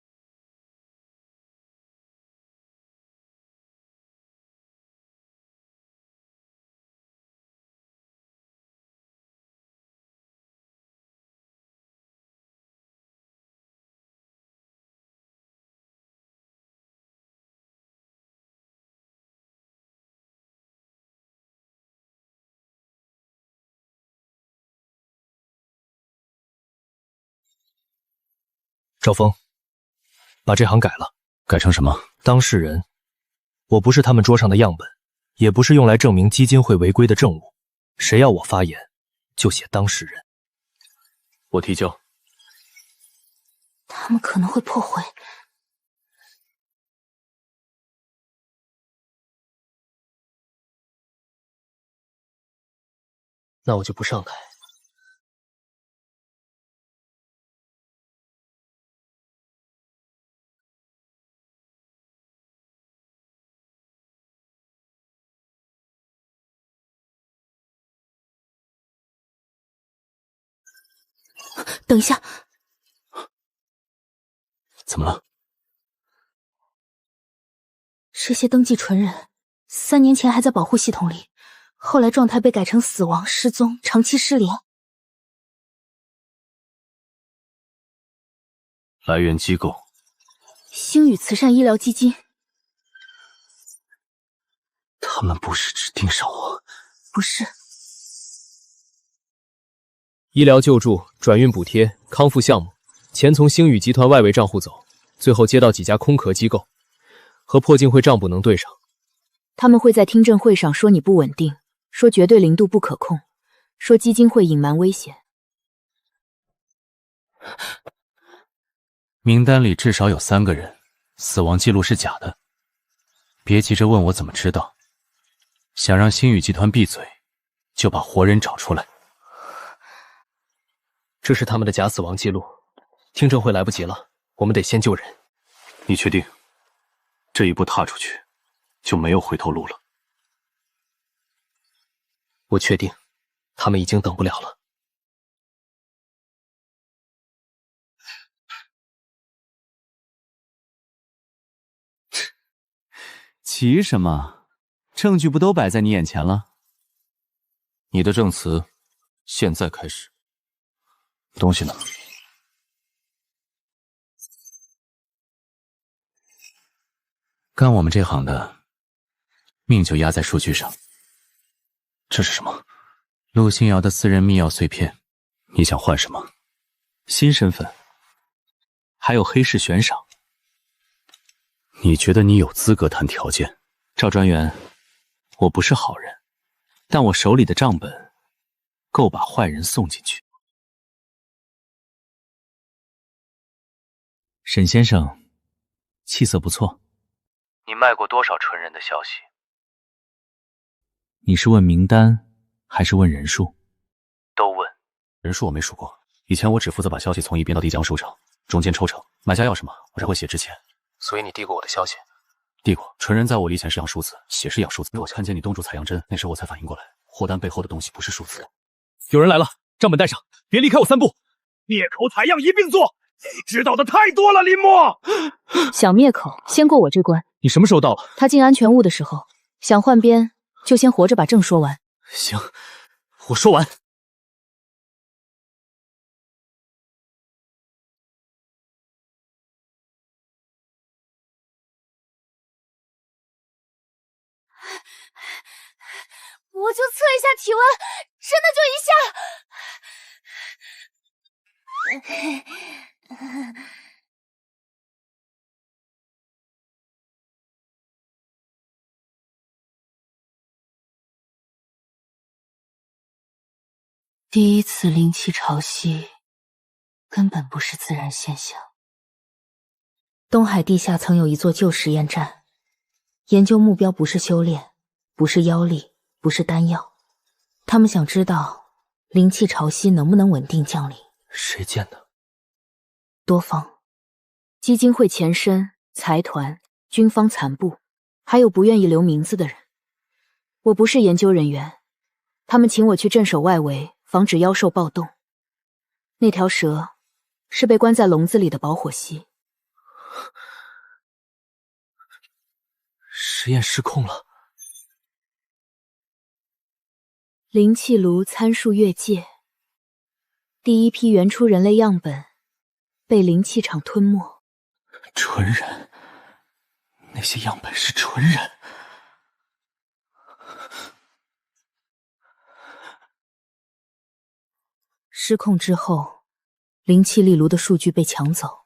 S13: 赵峰，把这行改了。
S11: 改成什么？
S13: 当事人。我不是他们桌上的样本，也不是用来证明基金会违规的证物。谁要我发言，就写当事人。
S11: 我提交。
S10: 他们可能会破坏。
S13: 那我就不上台。
S10: 等一下，
S11: 怎么了？
S10: 这些登记纯人，3年前还在保护系统里，后来状态被改成死亡、失踪、长期失联。
S11: 来源机构：
S10: 星宇慈善医疗基金。
S13: 他们不是只盯上我？
S10: 不是。
S8: 医疗救助、转运补贴、康复项目，钱从星宇集团外围账户走，最后接到几家空壳机构，和破镜会账簿能对上。
S7: 他们会在听证会上说你不稳定，说绝对零度不可控，说基金会隐瞒危险。
S11: 名单里至少有3个人，死亡记录是假的。别急着问我怎么知道，想让星宇集团闭嘴，就把活人找出来。
S13: 这是他们的假死亡记录，听证会来不及了，我们得先救人。
S11: 你确定？这一步踏出去，就没有回头路了。
S13: 我确定。他们已经等不了了。
S14: 急什么？证据不都摆在你眼前了？你的证词，现在开始。东西呢？干我们这行的，命就压在数据上。这是什么？陆星瑶的私人密钥碎片。你想换什么？新身份，还有黑市悬赏。你觉得你有资格谈条件？赵专员，我不是好人，但我手里的账本够把坏人送进去。沈先生，气色不错。
S12: 你卖过多少纯人的消息？
S14: 你是问名单，还是问人数？
S12: 都问。
S14: 人数我没数过，以前我只负责把消息从一边到递交收成，中间抽成，买家要什么我才会写之前。
S13: 所以你递过我的消息？
S14: 递过。纯人在我离前是样数字，血是样数字。我看见你冻住采样针，那时我才反应过来，货单背后的东西不是数字。
S8: 有人来了，账本带上，别离开我3步。
S17: 灭口采样一并做，你知道的太多了，林默。
S7: 想灭口，先过我这关。
S8: 你什么时候到了？
S7: 他进安全屋的时候，想换边就先活着把证说完。
S8: 行，我说完。
S16: 我就测一下体温，真的就一下。
S10: 第一次灵气潮汐根本不是自然现象。东海地下曾有一座旧实验站，研究目标不是修炼，不是妖力，不是丹药，他们想知道灵气潮汐能不能稳定降临。
S13: 谁建的？
S10: 多方
S7: 基金会前身、财团、军方残部，还有不愿意留名字的人。我不是研究人员，他们请我去镇守外围，防止妖兽暴动。那条蛇是被关在笼子里的保火蜥。
S13: 实验失控了。
S7: 灵气炉参数越界，第一批原初人类样本被灵气场吞没。
S14: 纯人，那些样本是纯人。
S10: 失控之后，灵气力炉的数据被抢走。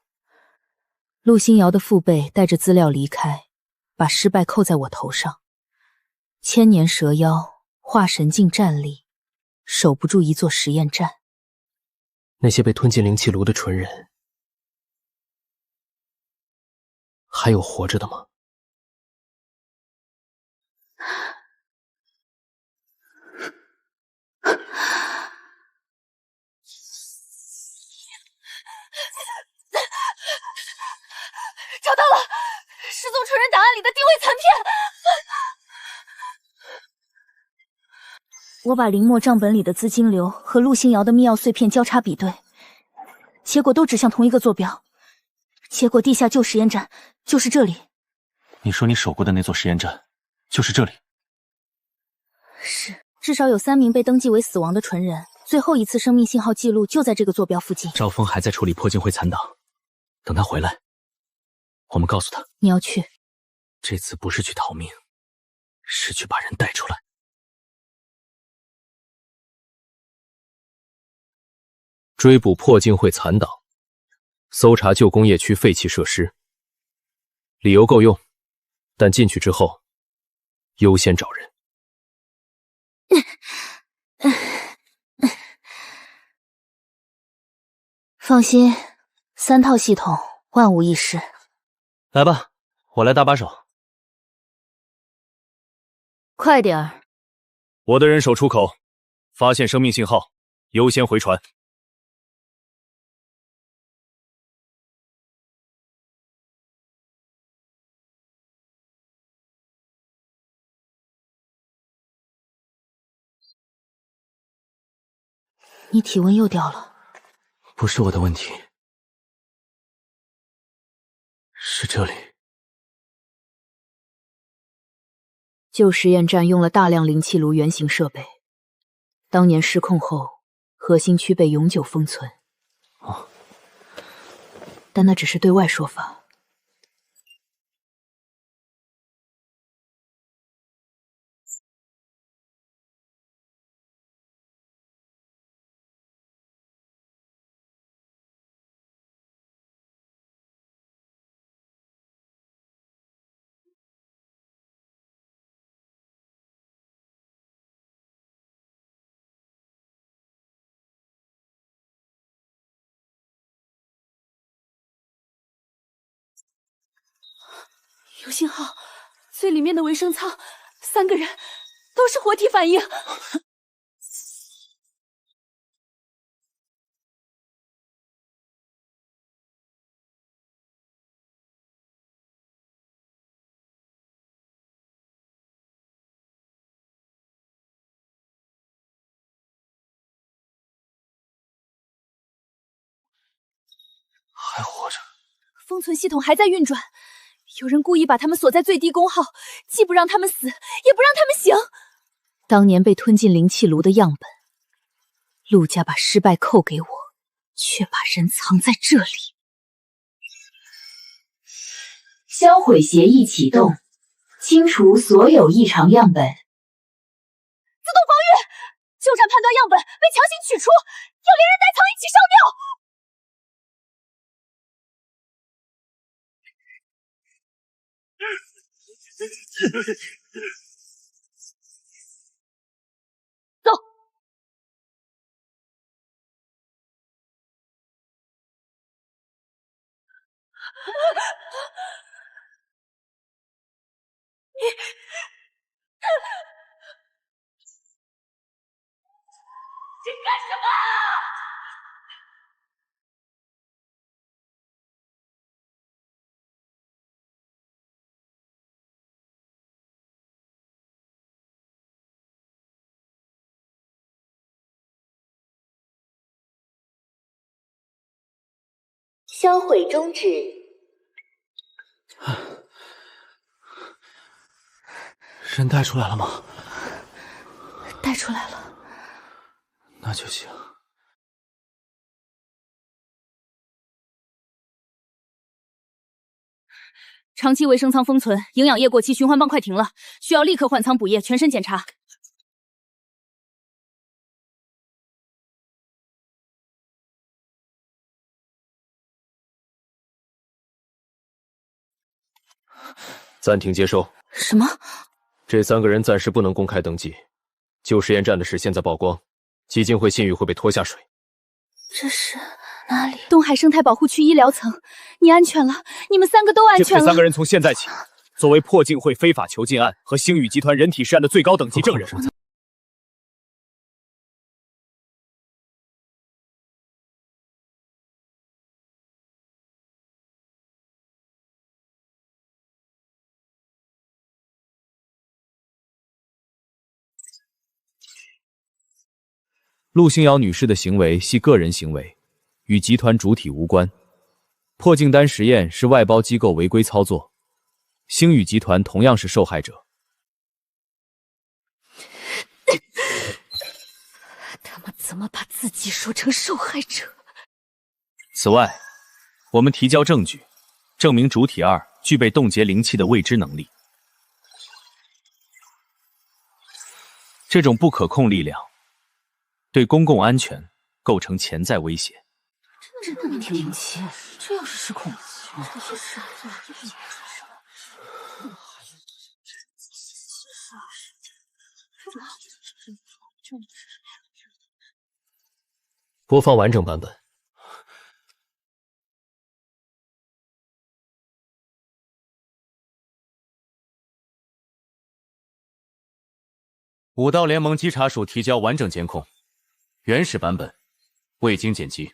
S10: 陆星瑶的父辈带着资料离开，把失败扣在我头上。千年蛇妖化神境战力，守不住一座实验站。
S13: 那些被吞进灵气炉的纯人，还有活着的吗？
S16: 找到了，失踪纯人档案里的定位残片。
S10: 我把林墨账本里的资金流和陆星瑶的密钥碎片交叉比对，结果都指向同一个坐标。结果地下旧实验站就是这里。
S14: 你说你守过的那座实验站就是这里？
S10: 是，至少有3名被登记为死亡的纯人，最后一次生命信号记录就在这个坐标附近。
S14: 赵峰还在处理破镜会残党，等他回来，我们告诉他
S10: 你要去。
S14: 这次不是去逃命，是去把人带出来。
S13: 追捕破镜会残党，搜查旧工业区废弃设施，理由够用，但进去之后优先找人。
S10: 放心，3套系统万无一失。
S14: 来吧，我来搭把手。
S7: 快点儿！
S8: 我的人守出口，发现生命信号，优先回传。
S10: 你体温又掉了。
S11: 不是我的问题，是这里。
S1: 旧实验站用了大量灵气炉原型设备，当年失控后，核心区被永久封存。
S11: 哦，
S1: 但那只是对外说法。
S16: 有信号，最里面的维生舱，3个人都是活体反应。
S11: 还活着。
S16: 封存系统还在运转，有人故意把他们锁在最低功耗，既不让他们死，也不让他们醒。
S1: 当年被吞进灵气炉的样本，陆家把失败扣给我，却把人藏在这里。
S7: 销毁协议启动，清除所有异常样本。
S16: 自动防御，旧站判断样本被强行取出，要连人带仓一起烧掉。走。你干什么？
S7: 销毁终止。
S11: 人带出来了吗？
S10: 带出来了。
S11: 那就行。
S16: 长期维生舱封存，营养液过期，循环泵快停了，需要立刻换舱补液，全身检查。
S13: 暂停接收。
S10: 什么？
S13: 这3个人暂时不能公开登记。旧实验站的事现在曝光，基金会信誉会被拖下水。
S10: 这是哪里？
S16: 东海生态保护区医疗层，你安全了，你们3个都安全了。
S8: 这3个人从现在起，作为破镜会非法囚禁案和星宇集团人体试案的最高等级证人。陆星瑶女士的行为系个人行为，与集团主体无关。破镜丹实验是外包机构违规操作，星宇集团同样是受害者。
S10: 他们怎么把自己说成受害者？
S2: 此外，我们提交证据，证明主体2具备冻结灵气的未知能力。这种不可控力量对公共安全构成潜在威胁。
S10: 真的没听灵气，这要是失控，这就是
S13: 播放完整版本。
S14: 武道联盟稽查署提交完整监控，原始版本，未经剪辑。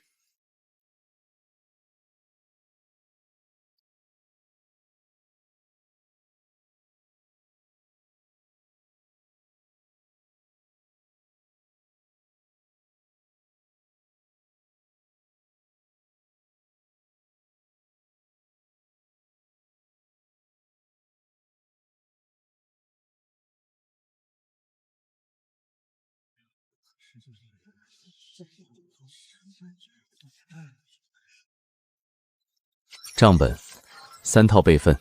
S14: 账本3套备份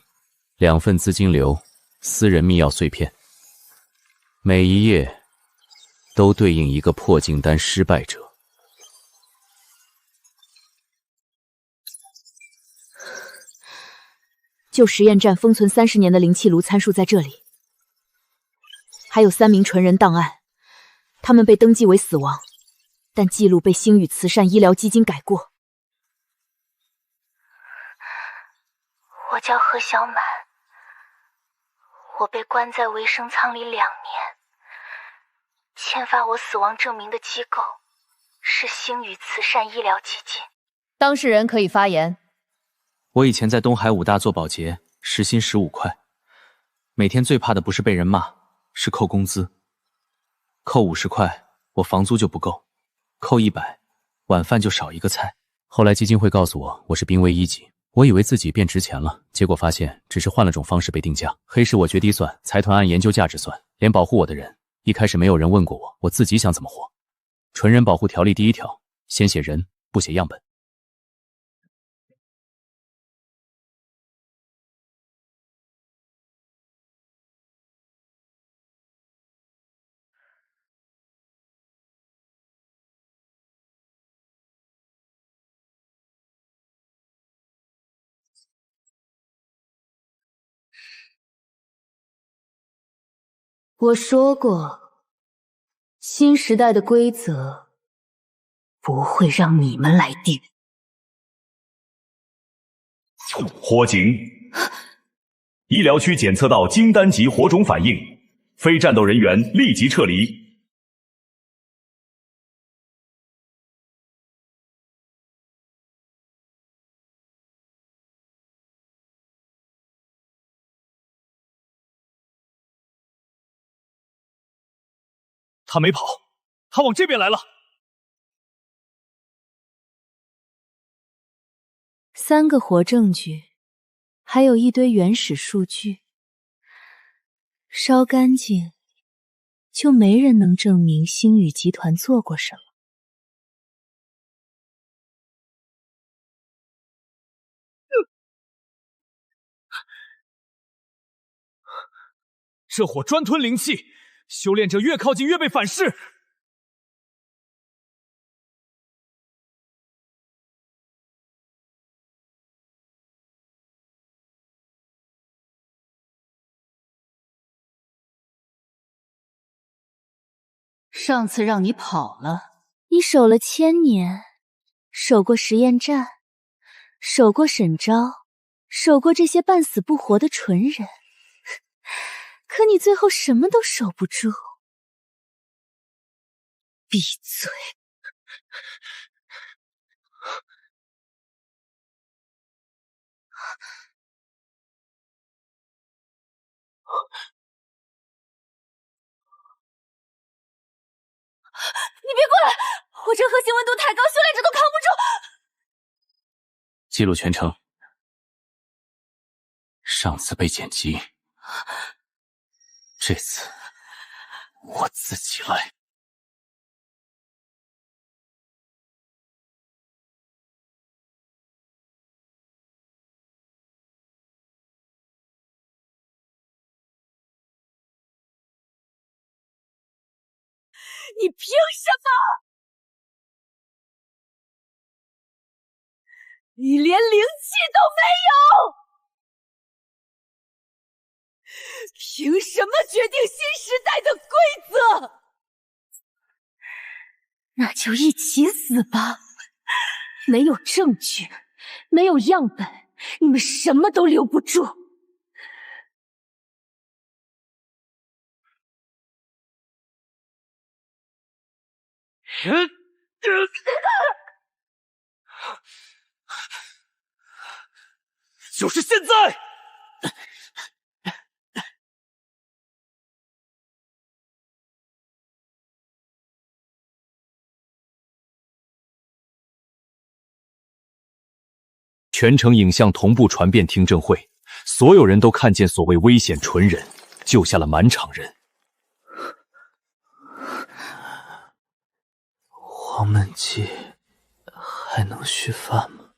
S14: ，2份资金流，私人密钥碎片，每一页都对应一个破镜丹失败者。
S7: 旧实验站封存30年的灵气炉参数在这里，还有3名纯人档案，他们被登记为死亡，但记录被星宇慈善医疗基金改过。
S10: 我叫何小满，我被关在维生舱里2年，签发我死亡证明的机构是星宇慈善医疗基金。
S1: 当事人可以发言。
S5: 我以前在东海武大做保洁，时薪15块，每天最怕的不是被人骂，是扣工资。扣50块，我房租就不够；扣100，晚饭就少一个菜。
S14: 后来基金会告诉我，我是濒危1级，我以为自己变值钱了，结果发现只是换了种方式被定价。黑市我决低算，财团按研究价值算，连保护我的人，一开始没有人问过我，我自己想怎么活。纯人保护条例第1条，先写人，不写样本。
S10: 我说过，新时代的规则不会让你们来定。
S9: 火警，医疗区检测到金丹级火种反应，非战斗人员立即撤离。
S17: 他没跑，他往这边来了。
S7: 3个活证据，还有一堆原始数据，烧干净，就没人能证明星宇集团做过什么。
S17: 这火专吞灵气，修炼者越靠近越被反噬。
S10: 上次让你跑了，
S7: 你守了1000年，守过实验站，守过沈昭，守过这些半死不活的纯人，可你最后什么都守不住。闭嘴！
S16: 你别过来！我这核心温度太高，修炼者都扛不住。
S14: 记录全程。上次被剪辑，这次我自己来。
S16: 你凭什么？你连灵气都没有，凭什么决定新时代的规则？
S10: 那就一起死吧！没有证据，没有样本，你们什么都留不住。
S17: 就是现在！
S6: 全程影像同步传遍听证会，所有人都看见所谓危险纯人救下了满场人。
S5: 黄焖鸡还能续饭吗？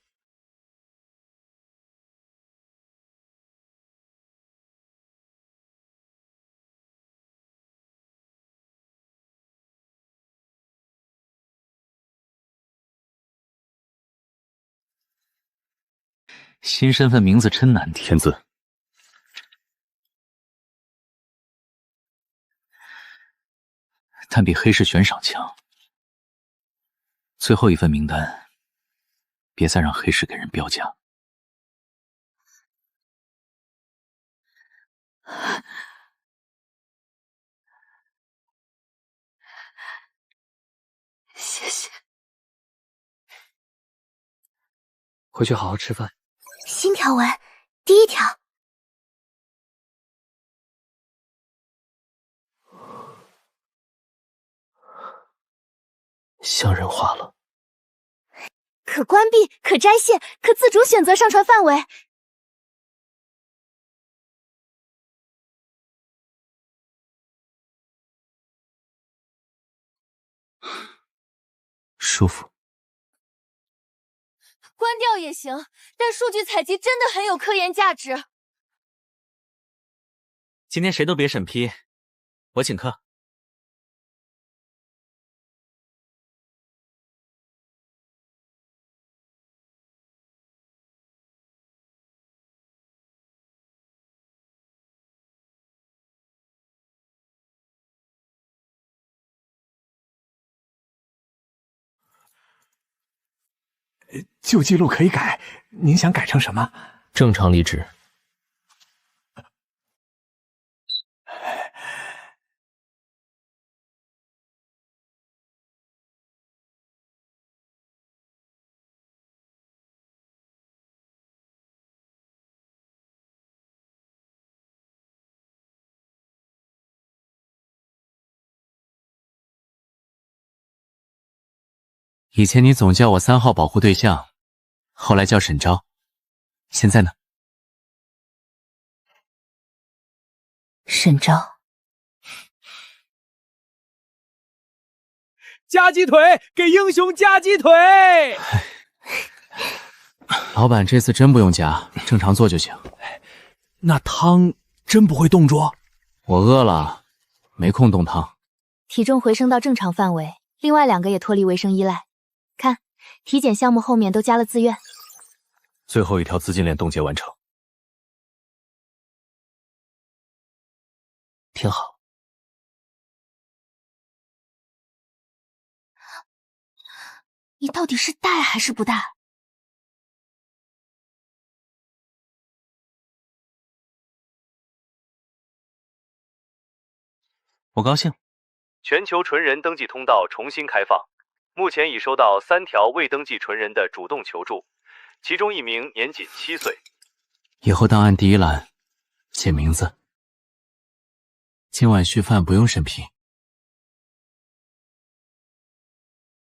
S6: 新身份名字真难听。
S11: 天子，
S6: 但比黑市悬赏强。最后一份名单，别再让黑市给人标价。
S10: 谢谢。
S5: 回去好好吃饭。
S10: 新条文第一条，
S5: 像人话了。
S16: 可关闭、可摘线、可自主选择上传范围。
S6: 舒服。
S16: 关掉也行，但数据采集真的很有科研价值。
S3: 今天谁都别审批，我请客。
S17: 旧记录可以改，您想改成什么？
S13: 正常离职。
S14: 以前你总叫我3号保护对象，后来叫沈昭，现在呢？
S10: 沈昭。
S8: 夹鸡腿，给英雄夹鸡腿！
S14: 老板这次真不用夹，正常做就行。
S17: 那汤真不会冻住？
S14: 我饿了，没空冻汤。
S16: 体重回升到正常范围，另外2个也脱离维生依赖。看，体检项目后面都加了自愿。
S11: 最后一条资金链冻结完成，
S5: 挺好。
S10: 你到底是带还是不带？
S6: 我高兴。
S9: 全球纯人登记通道重新开放，目前已收到3条未登记纯人的主动求助，其中1名年仅7岁。
S14: 以后档案第一栏写名字。今晚续饭不用审批。